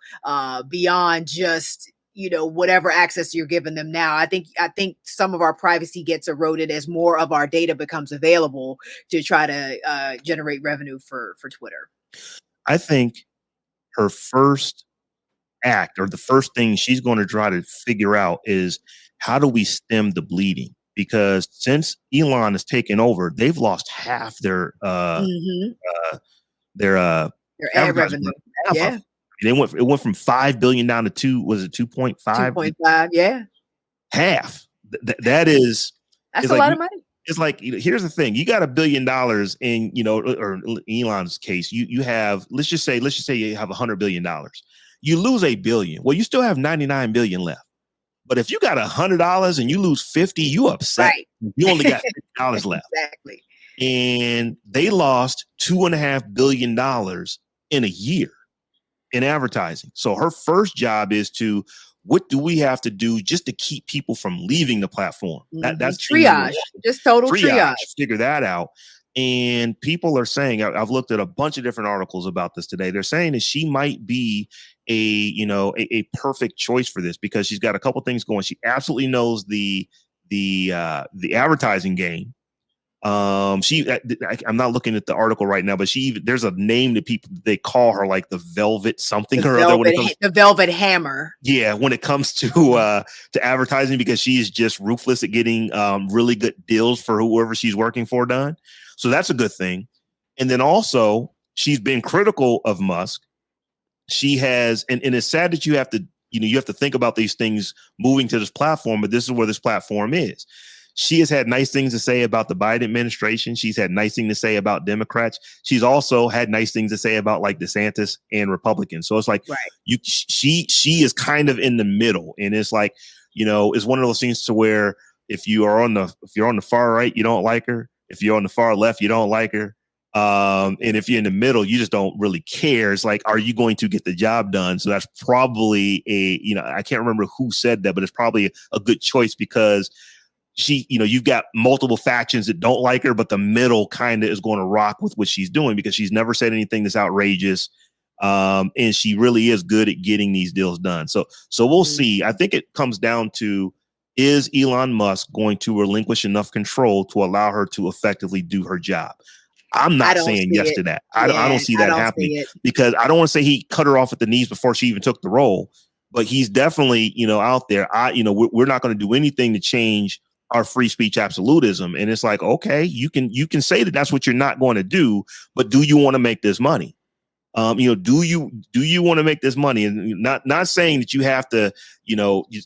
beyond just whatever access you're giving them now. I think some of our privacy gets eroded as more of our data becomes available to try to generate revenue for Twitter. I think her first act, or the first thing she's going to try to figure out, is how do we stem the bleeding? Because since Elon has taken over, they've lost half their Their ad advertising revenue. half Yeah. of it. It went from 5 billion down to 2.5? 2.5. Yeah. Half. That is That's it's a like, lot of money. it's like, here's the thing: you got $1 billion in, or Elon's case, you have, let's just say you have $100 billion. You lose $1 billion. Well, you still have 99 billion left. But if you got $100 and you lose 50, you upset. Right. You only got $50 left. Exactly. And they lost $2.5 billion in a year in advertising. So her first job is to, what do we have to do just to keep people from leaving the platform? That's triage, just total triage. Figure that out. And people are saying, I've looked at a bunch of different articles about this today. They're saying that she might be a perfect choice for this, because she's got a couple things going. She absolutely knows the advertising game. I'm not looking at the article right now, but there's a name that they call her, like the Velvet something or other. The Velvet Hammer. Yeah, when it comes to advertising, because she is just ruthless at getting really good deals for whoever she's working for done. So that's a good thing. And then also, she's been critical of Musk. She has, and it's sad that you have to think about these things moving to this platform, but this is where this platform is. She has had nice things to say about the Biden administration. She's had nice things to say about Democrats. She's also had nice things to say about, like, DeSantis and Republicans. So it's like, right, she is kind of in the middle, and it's like, it's one of those things to where if you're on the far right, you don't like her. If you're on the far left, you don't like her. And if you're in the middle, you just don't really care. It's like, are you going to get the job done? So that's probably I can't remember who said that, but it's probably a good choice, because she, you've got multiple factions that don't like her, but the middle kind of is going to rock with what she's doing, because she's never said anything that's outrageous. And she really is good at getting these deals done. So we'll see. I think it comes down to, is Elon Musk going to relinquish enough control to allow her to effectively do her job? I'm not saying yes to that. I don't see that happening, because I don't want to say he cut her off at the knees before she even took the role, but he's definitely, out there. We're not going to do anything to change our free speech absolutism. And it's like, okay, you can say that that's what you're not going to do, but do you want to make this money? Do you want to make this money? And not saying that you have to,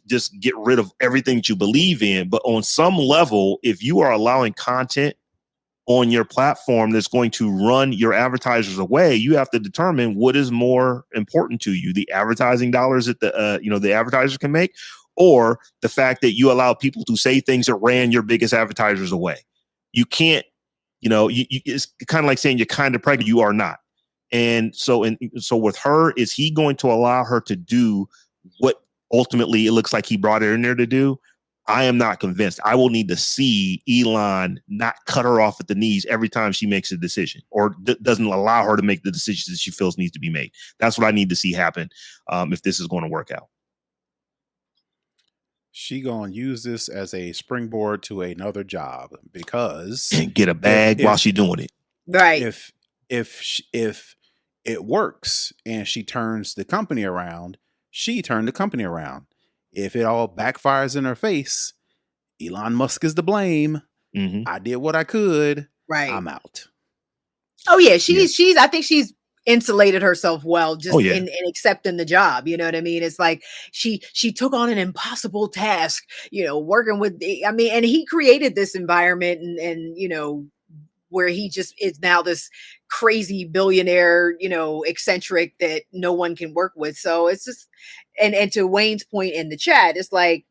just get rid of everything that you believe in, but on some level, if you are allowing content on your platform that's going to run your advertisers away, you have to determine what is more important to you: the advertising dollars that the advertisers can make, or the fact that you allow people to say things that ran your biggest advertisers away. You can't, it's kind of like saying you're kind of pregnant, you are not. And so with her, is he going to allow her to do what ultimately it looks like he brought her in there to do? I am not convinced. I will need to see Elon not cut her off at the knees every time she makes a decision, or doesn't allow her to make the decisions that she feels needs to be made. That's what I need to see happen if this is going to work out. She gonna use this as a springboard to another job, because get a bag while she doing it. Right. If it works and she turns the company around, she turned the company around. If it all backfires in her face, Elon Musk is to blame. Mm-hmm. I did what I could. Right. I'm out. Oh yeah, I think she's insulated herself well just in accepting the job. You know what I mean? It's like she took on an impossible task, working with and he created this environment and where he just is now this crazy billionaire, eccentric that no one can work with. So it's just, and to Wayne's point in the chat, it's like,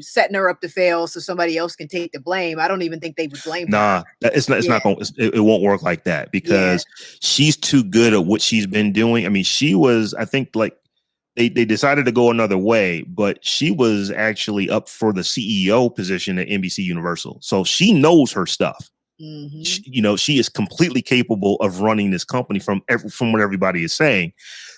setting her up to fail so somebody else can take the blame. I don't even think they would blame her. It's not going. It won't work like that, because she's too good at what she's been doing. I mean, she was, I think, like they decided to go another way, but she was actually up for the CEO position at NBC Universal, so she knows her stuff. Mhm. She is completely capable of running this company from what everybody is saying.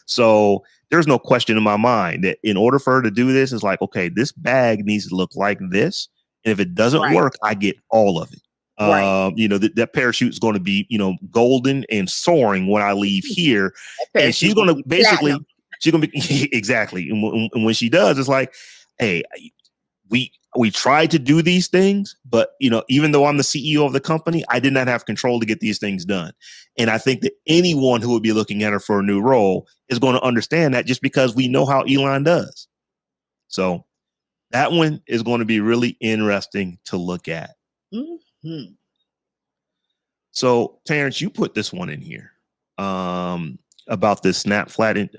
So there's no question in my mind that in order for her to do this, it's like, okay, this bag needs to look like this. And if it doesn't Right. work, I get all of it. Right. That parachute is going to be, golden and soaring when I leave here. That And she's parachute's going gonna to be basically, platinum. she's going to be exactly. And when she does, it's like, hey, we tried to do these things, but even though I'm the CEO of the company, I did not have control to get these things done. And I think that anyone who would be looking at her for a new role is going to understand that, just because we know how Elon does. So that one is going to be really interesting to look at. Mhm. So Terrance, you put this one in here about this Snapchat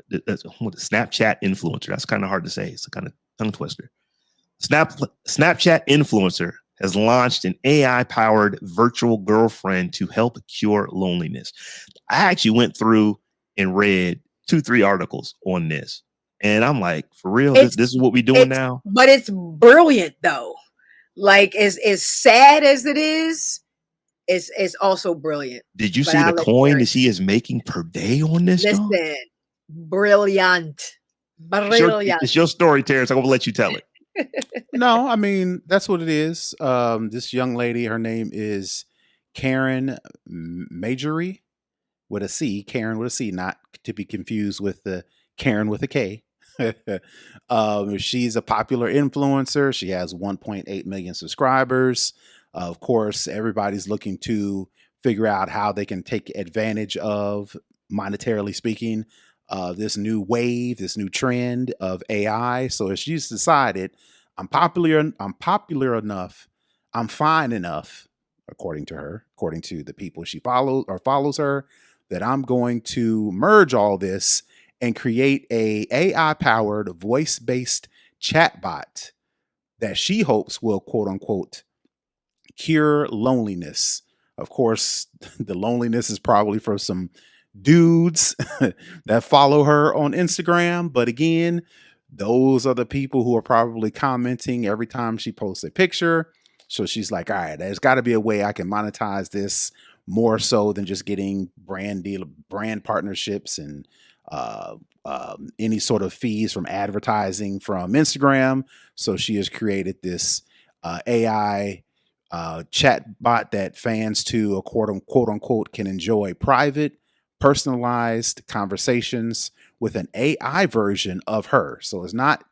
influencer. That's kind of hard to say. It's a kind of tongue twister. Snapchat influencer has launched an AI-powered virtual girlfriend to help cure loneliness. I actually went through and read 2-3 articles on this, and I'm like, for real, this is what we're doing now? But it's brilliant though. Like as sad as it is, it's also brilliant. Did you But see the I'll let coin Terrance that she is making per day on this, John? listen. Brilliant. Brilliant. It's your story, Terrance. I'm gonna let you tell it. No, I mean, that's what it is. This young lady, her name is Karen Majory with a C, Karen with a C, not to be confused with the Karen with a K. She's a popular influencer. She has 1.8 million subscribers. Of course, everybody's looking to figure out how they can take advantage of, monetarily speaking, this new wave, this new trend of AI. So she's decided, I'm popular enough, I'm fine enough, according to her, according to the people she follows her, that I'm going to merge all this and create a AI-powered voice-based chatbot that she hopes will, quote unquote, cure loneliness. Of course, the loneliness is probably for some dudes that follow her on Instagram. But again, those are the people who are probably commenting every time she posts a picture. So she's like, all right, there's got to be a way I can monetize this more so than just getting brand partnerships and any sort of fees from advertising from Instagram. So she has created this AI chat bot that fans to, quote unquote, can enjoy private, personalized conversations with an AI version of her. So it's not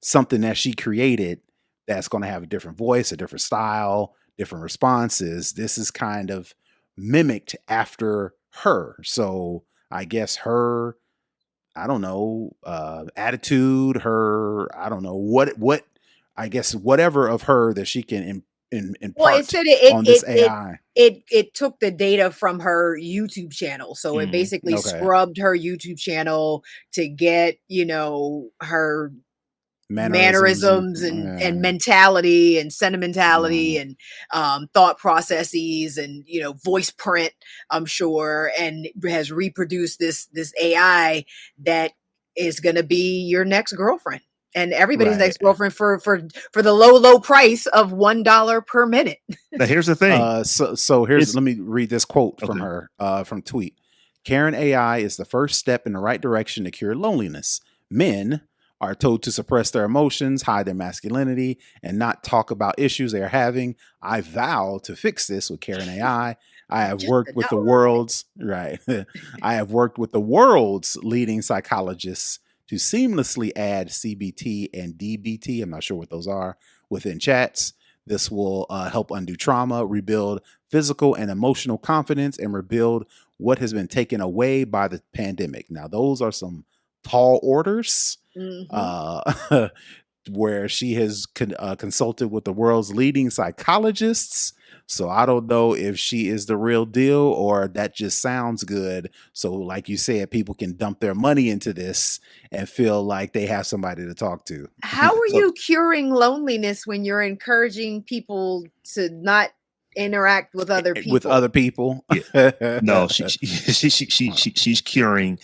something that she created that's going to have a different voice, a different style, different responses. This is kind of mimicked after her. So I guess her, I don't know, attitude, her, I don't know what, I guess whatever of her that she can impart Well, it said on this AI. it took the data from her YouTube channel. So it basically Okay. scrubbed her YouTube channel to get, her mannerisms and mentality and sentimentality and thought processes and voice print, I'm sure, and has reproduced this AI that is going to be your next girlfriend and everybody's Right. next girlfriend for the low price of $1 per minute. Now here's the thing. So here's, let me read this quote from her from tweet. Karen AI is the first step in the right direction to cure loneliness. Men are told to suppress their emotions, hide their masculinity, and not talk about issues they are having. I vow to fix this with Karen AI. I have worked with the world's I have worked with the world's leading psychologists to seamlessly add CBT and DBT. I'm not sure what those are within chats. This will help undo trauma, rebuild physical and emotional confidence, and rebuild what has been taken away by the pandemic. Now, those are some tall orders. Where she has consulted with the world's leading psychologists. So I don't know if she is the real deal or that just sounds good. So like you said, people can dump their money into this and feel like they have somebody to talk to. How are you curing loneliness when you're encouraging people to not interact with other people? With other people? Yeah. No, she's curing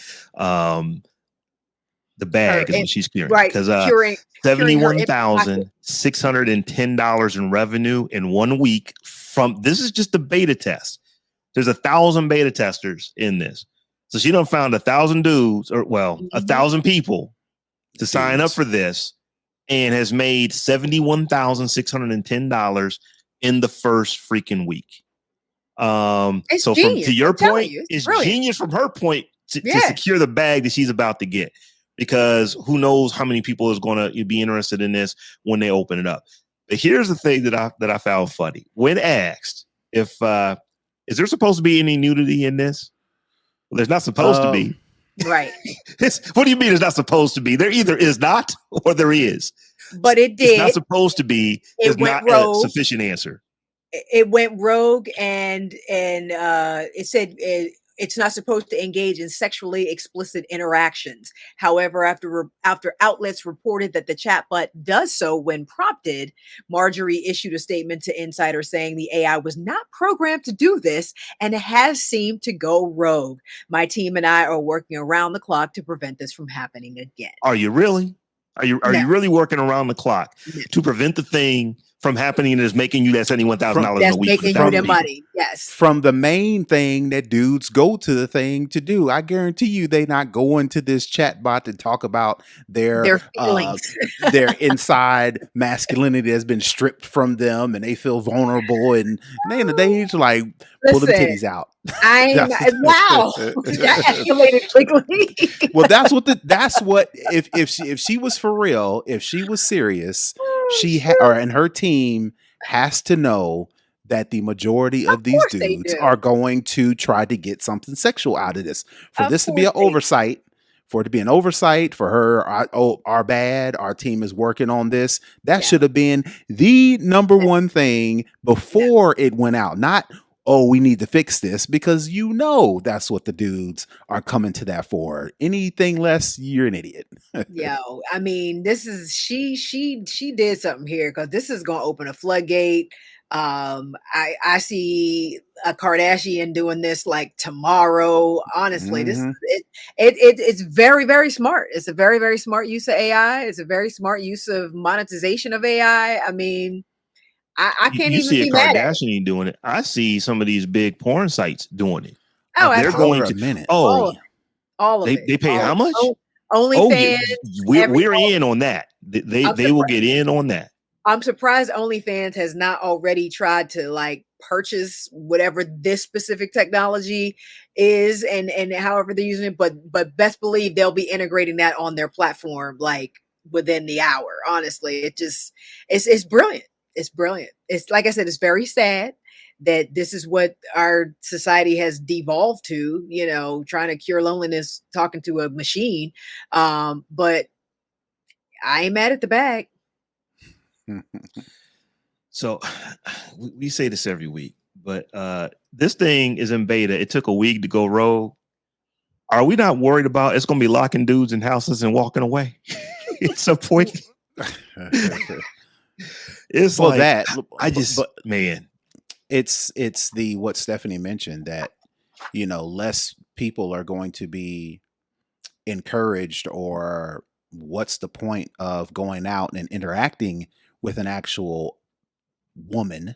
the bag is what she's curing. Right. Because $71,610 in revenue in 1 week, from this is just the beta test. There's 1,000 beta testers in this. So she done found 1,000 dudes, or 1,000 people to sign up for this, and has made $71,610 in the first freaking week. It's so genius. to your point, it's genius from her point to secure the bag that she's about to get, because who knows how many people is going to be interested in this when they open it up. But here's the thing that I found funny. When asked if is there supposed to be any nudity in this? Well, there's not supposed to be. Right. What do you mean it's not supposed to be? There either is not or there is. But it did. It's not supposed to be. It's not a sufficient answer. It went rogue, and it said it's not supposed to engage in sexually explicit interactions. However, after outlets reported that the chatbot does so when prompted, Marjorie issued a statement to insiders saying the AI was not programmed to do this, and it has seemed to go rogue. My team and I are working around the clock to prevent this from happening again. Are you really? Are you really working around the clock to prevent the thing from happening that is making you that $71,000 a week? Making you the money. Yes. From the main thing that dudes go to the thing to do. I guarantee you they not going to this chatbot to talk about their feelings. Their inside masculinity has been stripped from them and they feel vulnerable, and they in the days like pull them titties out. Wow. That escalated quickly. Well, that's what if she was for real, if she was serious, and her team has to know that the majority of these dudes are going to try to get something sexual out of this. For this to be an oversight, for it to be an oversight, for her, our bad, our team is working on this. That should have been the number one thing before it went out. Not, oh, we need to fix this, because that's what the dudes are coming to that for. Anything less, you're an idiot. Yo, I mean, this is she did something here, because this is going to open a floodgate. I see a Kardashian doing this like tomorrow. Honestly, this is it's very, very smart. It's a very, very smart use of AI. It's a very smart use of monetization of AI. I mean, I can't even see be a mad at Kardashian doing it. I see some of these big porn sites doing it. Oh, they're going to minute. All of it. They pay how much? OnlyFans. We're in on that. They will get in on that. I'm surprised OnlyFans has not already tried to like purchase whatever this specific technology is, and however they're using it. But best believe they'll be integrating that on their platform like within the hour. Honestly, it's brilliant. It's brilliant. It's like I said, it's very sad that this is what our society has devolved to, trying to cure loneliness, talking to a machine. But I ain't mad at the bag. So we say this every week, but this thing is in beta. It took a week to go rogue. Are we not worried about it's going to be locking dudes in houses and walking away? At some point. It's like that. Man, it's the what Stephanie mentioned, that less people are going to be encouraged, or what's the point of going out and interacting with an actual woman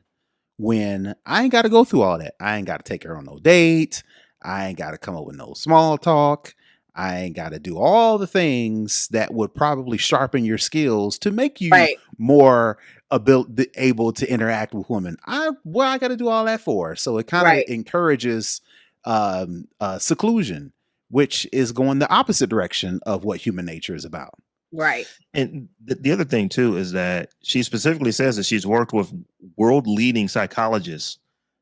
when I ain't got to go through all that. I ain't got to take her on no date. I ain't got to come up with no small talk. I ain't got to do all the things that would probably sharpen your skills to make you more able to interact with women. I got to do all that for? So it kind of encourages seclusion, which is going the opposite direction of what human nature is about. Right. And the other thing too is that she specifically says that she's worked with world leading psychologists,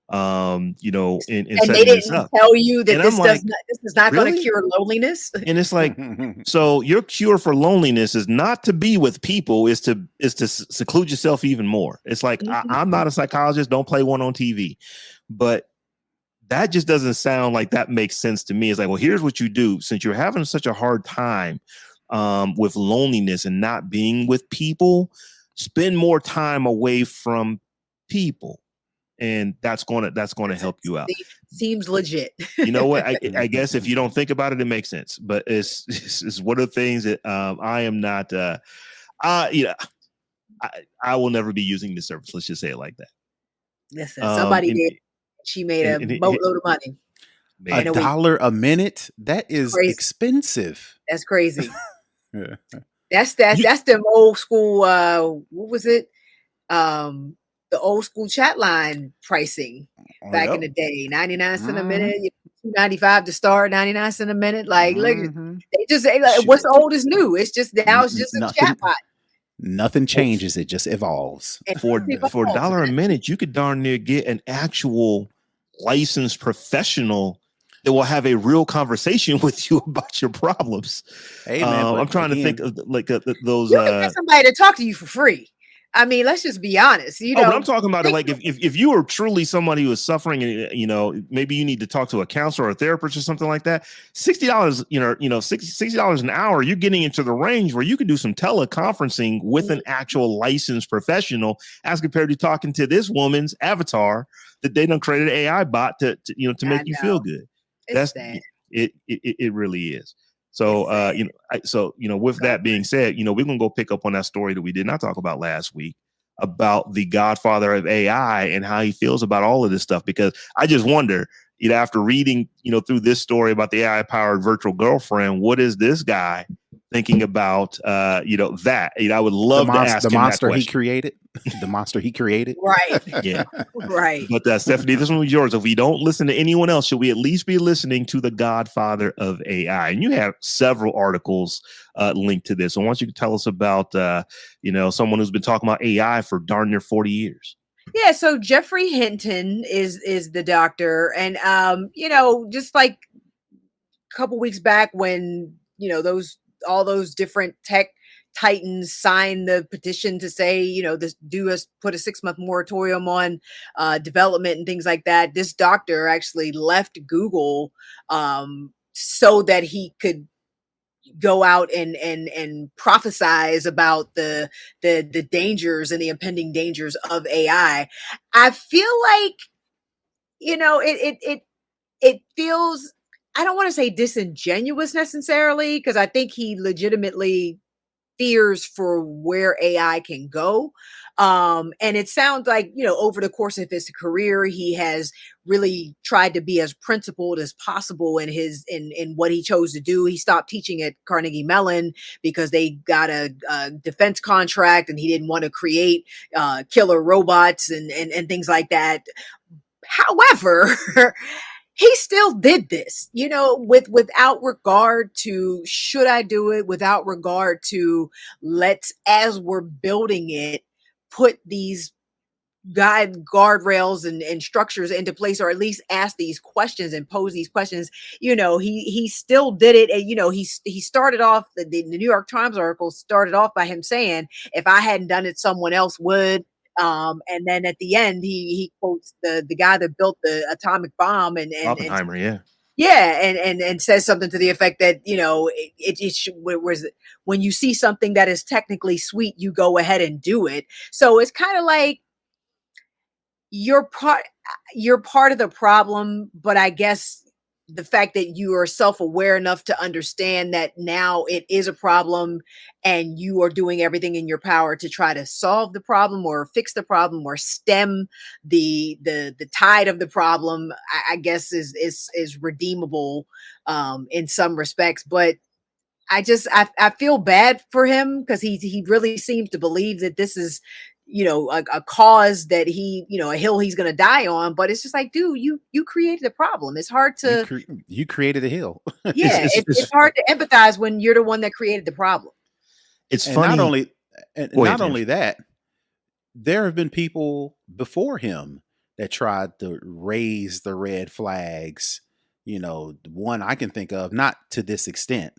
and they didn't tell you that this is not going to cure loneliness. And it's like, so your cure for loneliness is not to be with people, is to seclude yourself even more. It's like, I'm not a psychologist. Don't play one on TV, but that just doesn't sound like that makes sense to me. It's like, well, here's what you do. Since you're having such a hard time with loneliness and not being with people, spend more time away from people, and that's going to help you out. Seems legit. You know what? I guess if you don't think about it, it makes sense. But it's one of the things that I am not. I will never be using this service. Let's just say it like that. Listen, Um, somebody and, did. She made a and boatload of money A in man, a week. dollar a minute? That It's is crazy. expensive. That's crazy. Yeah. That's You, them old school. What was it? The old school chat line pricing oh, back in yep. the day. 99 cents a Hmm. minute, $2.95 to start. 99 cents a minute. Like, look, Hmm. they just say like, what's old is new. It's just now it's just a chat Nothing. bot. Nothing changes. It just evolves. And for people for a evolve, dollar a man. minute, you could darn near get an actual licensed professional that will have a real conversation with you about your problems. Hey, man, but I'm trying to think again, of like those. You can get somebody to talk to you for free. I mean, let's just be honest. Oh, but I'm talking about it like if you are truly somebody who is suffering and maybe you need to talk to a counselor or a therapist or something like that, $60, $60 an hour, you're getting into the range where you could do some teleconferencing with an actual licensed professional as compared to talking to this woman's avatar that they done created an AI bot to I make you feel know. good. It's That's sad. it really is. It's So sad. with that being said, we're gonna go pick up on that story that we did not talk about last week about the Godfather of AI and how he feels about all of this stuff. Because I just wonder, after reading, through this story about the AI powered virtual girlfriend, what is this guy thinking about, that? I would love to ask the him that monster he question. created, the monster he created. Right. Yeah. Right. But Stephanie, this one was yours. If we don't listen to anyone else, should we at least be listening to the Godfather of AI? And you have several articles linked to this. So why don't you tell us about, someone who's been talking about AI for darn near 40 years? Yeah, so Jeffrey Hinton is the doctor, and just like a couple weeks back when all those different tech titans signed the petition to say put a 6-month moratorium on development and things like that. This doctor actually left Google so that he could go out and prophesize about the dangers and the impending dangers of AI. I feel like it feels, I don't want to say disingenuous necessarily, because I think he legitimately fears for where AI can go. And it sounds like, over the course of his career, he has really tried to be as principled as possible in what he chose to do. He stopped teaching at Carnegie Mellon because they got a defense contract and he didn't want to create killer robots and things like that. However, he still did this, without regard to should I do it, without regard to let's, as we're building it, put these guardrails and structures into place, or at least ask these questions and pose these questions. He still did it. And he started off, the New York Times article started off by him saying, if I hadn't done it, someone else would. And then at the end, he quotes the guy that built the atomic bomb and Oppenheimer, yeah. yeah, and says something to the effect that it should, when you see something that is technically sweet, you go ahead and do it. So it's kind of like you're part of the problem, but I guess the fact that you are self-aware enough to understand that now it is a problem and you are doing everything in your power to try to solve the problem or fix the problem or stem the tide of the problem, I guess is redeemable in some respects. But I feel bad for him because he really seems to believe that this is a cause that a hill he's going to die on. But it's just like, dude, you created the problem. It's hard to You created a hill. yeah, it's hard to empathize when you're the one that created the problem. It's And funny. not only that, there have been people before him that tried to raise the red flags. One I can think of, not to this extent,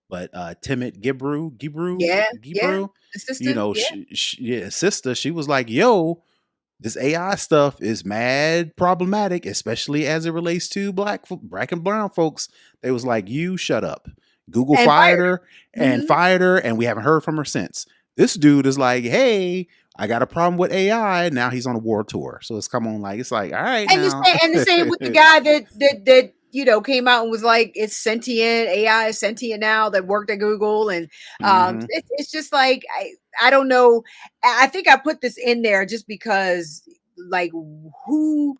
but Timid Gibru, Yeah, Gibru, assistant, sister, she was like, yo, this AI stuff is mad problematic, especially as it relates to black and brown folks. They was like, you shut up. Google and fired her and Mhm. fired her, and we haven't heard from her since. This dude is like, hey, I got a problem with AI. Now he's on a world tour. So it's like, all right, And now. the same with the guy that came out and was like, it's sentient, AI is sentient now, that worked at Google. And Mhm. it's just like, I don't know. I think I put this in there just because like who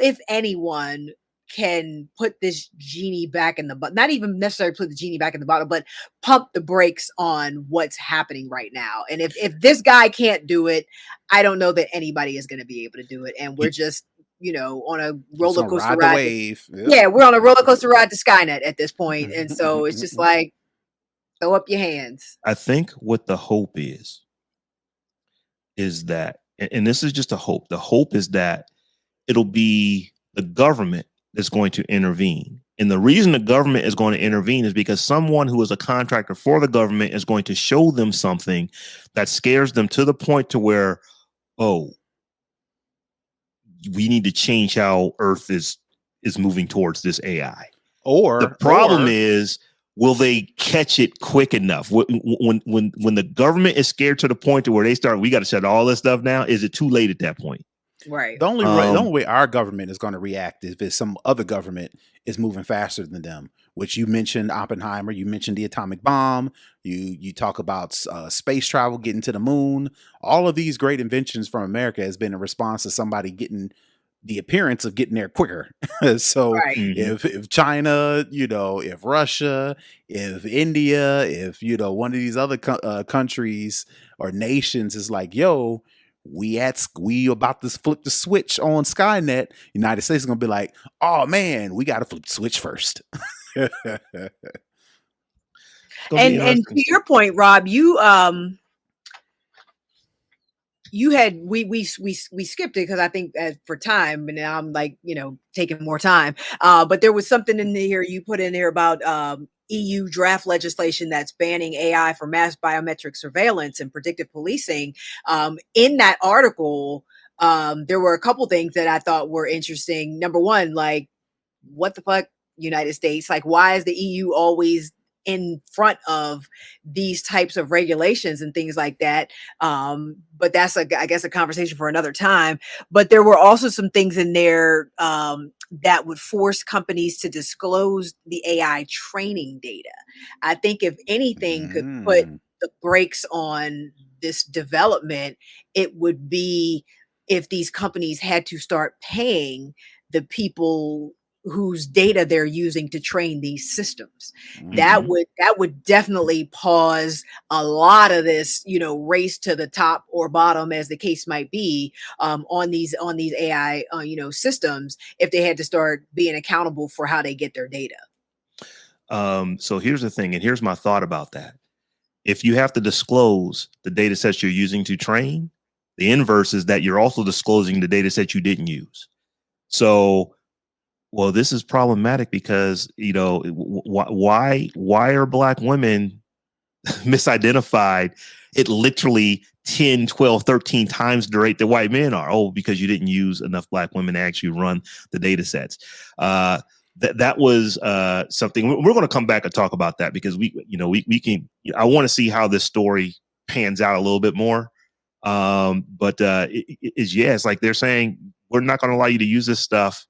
if anyone can put this genie back in the bottle, not even necessarily put the genie back in the bottle, but pump the brakes on what's happening right now. And if this guy can't do it, I don't know that anybody is going to be able to do it. And we're just, on a roller coaster ride the ride. wave. Yeah, we're on a roller coaster ride to Skynet at this point. And so it's just like, throw up your hands. I think what the hope is that, and this is just a hope. The hope is that it'll be the government that's going to intervene. And the reason the government is going to intervene is because someone who is a contractor for the government is going to show them something that scares them to the point to where, oh, we need to change how Earth is moving towards this AI. Or the problem is, will they catch it quick enough? When the government is scared to the point to where they start, we got to shut all this stuff down. Is it too late at that point? Right. The only way our government is going to react is if some other government is moving faster than them, which you mentioned Oppenheimer, you mentioned the atomic bomb, you talk about space travel, getting to the moon. All of these great inventions from America has been in response to somebody getting the appearance of getting there quicker. So Right. if China, if Russia, if India, if, one of these other countries or nations is like, yo, we about to flip the switch on Skynet, United States is going to be like, oh man, we got to flip the switch first. And to your point, Rob, you had we skipped it because I think for time, and now I'm like taking more time. But there was something in here you put in there about EU draft legislation that's banning AI for mass biometric surveillance and predictive policing. In that article, there were a couple things that I thought were interesting. Number one, like, what the fuck, United States? Like, why is the EU always in front of these types of regulations and things like that? But that's I guess a conversation for another time. But there were also some things in there that would force companies to disclose the AI training data. I think if anything could put the brakes on this development, it would be if these companies had to start paying the people whose data they're using to train these systems. That would definitely pause a lot of this, race to the top or bottom, as the case might be, on these AI, systems, if they had to start being accountable for how they get their data. So here's the thing, and here's my thought about that. If you have to disclose the data sets you're using to train, the inverse is that you're also disclosing the data set you didn't use. So, well, this is problematic because, why are Black women misidentified at literally 10, 12, 13 times the rate that white men are? Oh, because you didn't use enough Black women to actually run the data sets. That was something we're going to come back and talk about that, because we can. I want to see how this story pans out a little bit more. But it's like they're saying, we're not going to allow you to use this stuff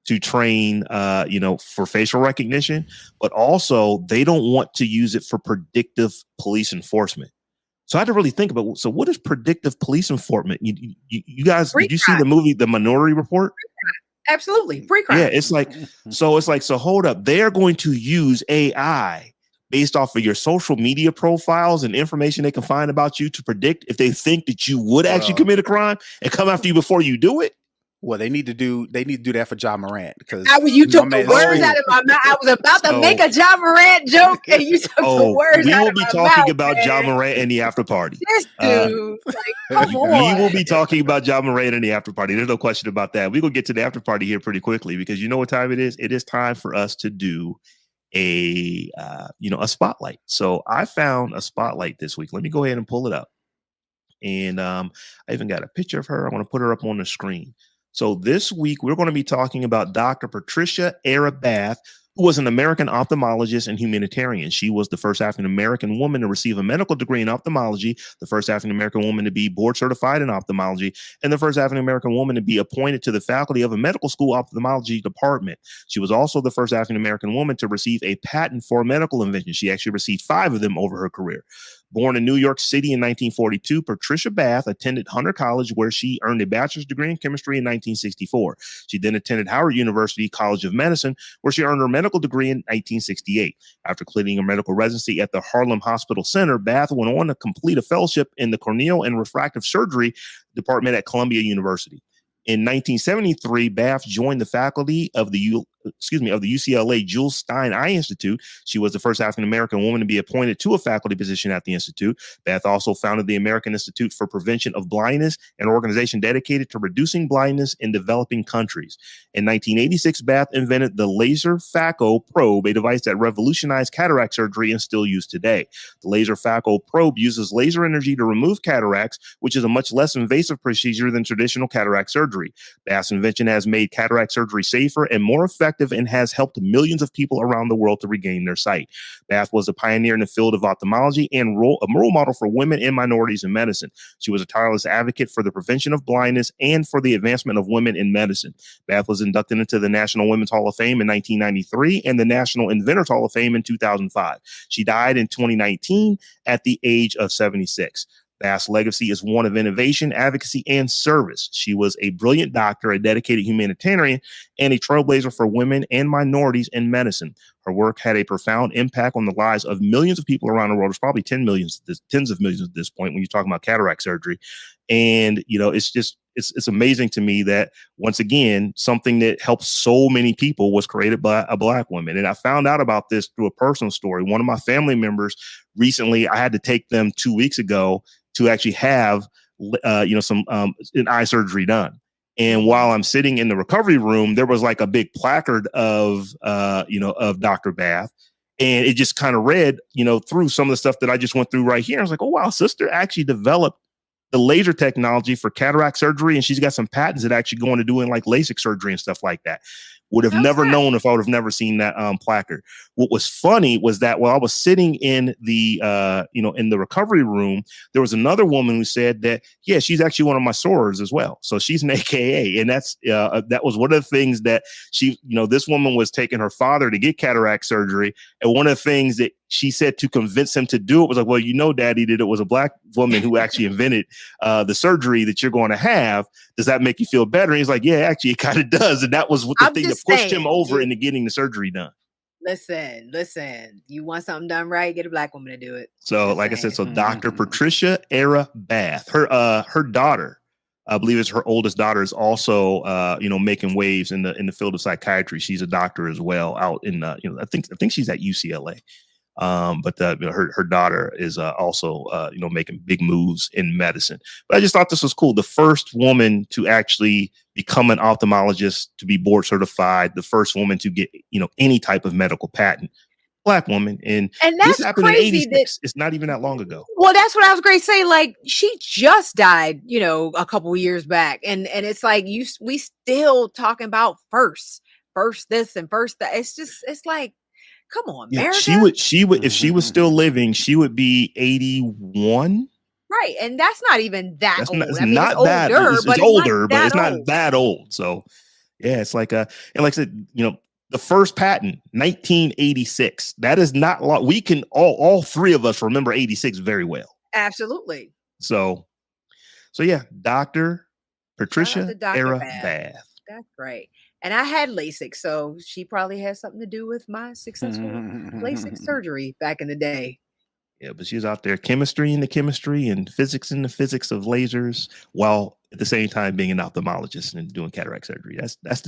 to train, for facial recognition, but also they don't want to use it for predictive police enforcement. So I had to really think about, so what is predictive police enforcement? You guys, did you see the movie, The Minority Report? Absolutely. Pre-crime. Yeah, it's like, so hold up. They are going to use AI based off of your social media profiles and information they can find about you to predict if they think that you would actually commit a crime and come after you before you do it. Well, they need to do that for John Morant, because you took the words out of my mouth. I was about to make a John Morant joke, and you took the words out of my mouth. We will be talking about John Morant in the after party. This dude, come on. We will be talking about John Morant in the after party. There's no question about that. We're gonna get to the after party here pretty quickly, because you know what time it is. It is time for us to do a spotlight. So I found a spotlight this week. Let me go ahead and pull it up, and I even got a picture of her. I want to put her up on the screen. So this week, we're going to be talking about Dr. Patricia Arabath, who was an American ophthalmologist and humanitarian. She was the first African-American woman to receive a medical degree in ophthalmology, the first African-American woman to be board certified in ophthalmology, and the first African-American woman to be appointed to the faculty of a medical school ophthalmology department. She was also the first African-American woman to receive a patent for a medical invention. She actually received 5 of them over her career. Born in New York City in 1942, Patricia Bath attended Hunter College, where she earned a bachelor's degree in chemistry in 1964. She then attended Howard University College of Medicine, where she earned her medical degree in 1968. After completing her medical residency at the Harlem Hospital Center, Bath went on to complete a fellowship in the corneal and refractive surgery department at Columbia University. In 1973, Bath joined the faculty of the UCLA Jules Stein Eye Institute. She was the first African-American woman to be appointed to a faculty position at the institute. Bath also founded the American Institute for Prevention of Blindness, an organization dedicated to reducing blindness in developing countries. In 1986, Bath invented the laser phaco probe, a device that revolutionized cataract surgery and still used today. The laser phaco probe uses laser energy to remove cataracts, which is a much less invasive procedure than traditional cataract surgery. Bath's invention has made cataract surgery safer and more effective and has helped millions of people around the world to regain their sight. Bath was a pioneer in the field of ophthalmology and a role model for women and minorities in medicine. She was a tireless advocate for the prevention of blindness and for the advancement of women in medicine. Bath was inducted into the National Women's Hall of Fame in 1993 and the National Inventors Hall of Fame in 2005. She died in 2019 at the age of 76. Bath's legacy is one of innovation, advocacy, and service. She was a brilliant doctor, a dedicated humanitarian, and a trailblazer for women and minorities in medicine. Her work had a profound impact on the lives of millions of people around the world. There's probably tens of millions at this point when you're talking about cataract surgery. And, it's amazing to me that, once again, something that helps so many people was created by a Black woman. And I found out about this through a personal story. One of my family members recently, I had to take them 2 weeks ago to actually have, some an eye surgery done. And while I'm sitting in the recovery room, there was like a big placard of Dr. Bath. And it just kind of read, through some of the stuff that I just went through right here. I was like, oh, wow, sister actually developed the laser technology for cataract surgery. And she's got some patents that actually go into doing like LASIK surgery and stuff like that. Would have never known if I would have never seen that placard. What was funny was that while I was sitting in the in the recovery room, there was another woman who said that, yeah, she's actually one of my sorors as well. So she's an AKA, and that was one of the things that this woman was taking her father to get cataract surgery, and one of the things that she said to convince him to do it was like, well, Daddy, that it was a Black woman who actually invented the surgery that you're going to have. Does that make you feel better? And he's like, yeah, actually, it kind of does. And that was what the thing that pushed him over into getting the surgery done. Listen, you want something done right, get a Black woman to do it. So like I said, Dr. Patricia Era Bath, her daughter, I believe it's her oldest daughter, is also making waves in the field of psychiatry. She's a doctor as well out in I think she's at UCLA. But her daughter is also making big moves in medicine. But I just thought this was cool. The first woman to actually become an ophthalmologist, to be board certified, the first woman to get any type of medical patent, Black woman, and that's this happened crazy. in '86. It's not even that long ago. Well, that's what I was going to say. Like, she just died, a couple of years back, and it's like we still talking about first this and first that. It's like, come on, America. Yeah, she would if she was still living, she would be 81. Right, and that's not even that old. It's not that older, it's older, but it's not that old. So, yeah, it's like and like I said, the first patent, 1986. That is not long. We can all three of us remember 86 very well. Absolutely. So yeah, Dr. Patricia Era Bath. That's great. And I had LASIK, so she probably has something to do with my successful LASIK surgery back in the day. Yeah, but she was out there chemistry in the chemistry and physics in the physics of lasers, while at the same time being an ophthalmologist and doing cataract surgery. That's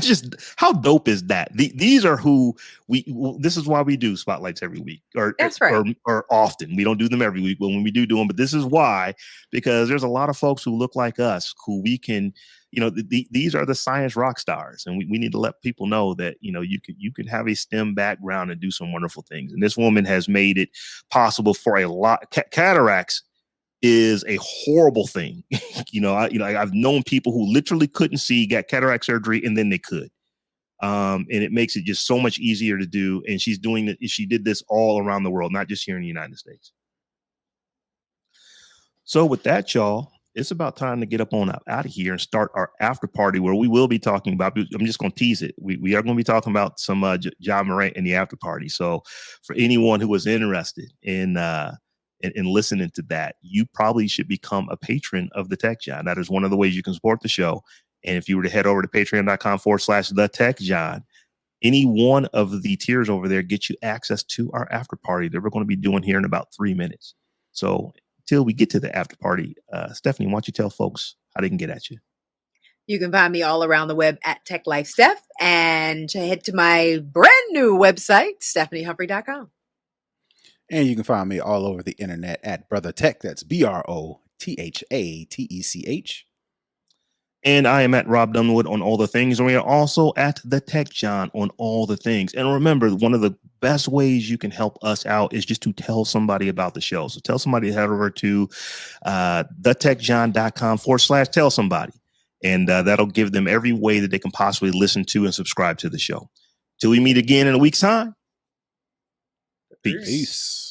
just, how dope is that? These are who this is why we do spotlights every week, or that's right. or often. We don't do them every week, but when we do them, but this is why, because there's a lot of folks who look like us who we can. These are the science rock stars, and we need to let people know that, you can have a STEM background and do some wonderful things. And this woman has made it possible for a lot. Cataracts is a horrible thing. I've known people who literally couldn't see, got cataract surgery, and then they could. And it makes it just so much easier to do. And she's doing it. She did this all around the world, not just here in the United States. So with that, y'all, it's about time to get up on out of here and start our after party, where we will be talking about, I'm just going to tease it. We are going to be talking about some John Morant in the after party. So for anyone who was interested in and listening to that, you probably should become a patron of the Tech Jawn. That is one of the ways you can support the show. And if you were to head over to patreon.com/the Tech Jawn, any one of the tiers over there get you access to our after party that we're going to be doing here in about 3 minutes. So till we get to the after party, Stephanie, why don't you tell folks how they can get at you? You can find me all around the web at Tech Life Steph, and head to my brand new website, stephaniehumphrey.com. And you can find me all over the internet at Brother Tech. That's BROTHATECH. And I am at Robb Dunewood on all the things. And we are also at the Tech Jawn on all the things. And remember, one of the best ways you can help us out is just to tell somebody about the show. So tell somebody to head over to thetechjawn.com/tell somebody. And that'll give them every way that they can possibly listen to and subscribe to the show. Till we meet again in a week's time. Peace.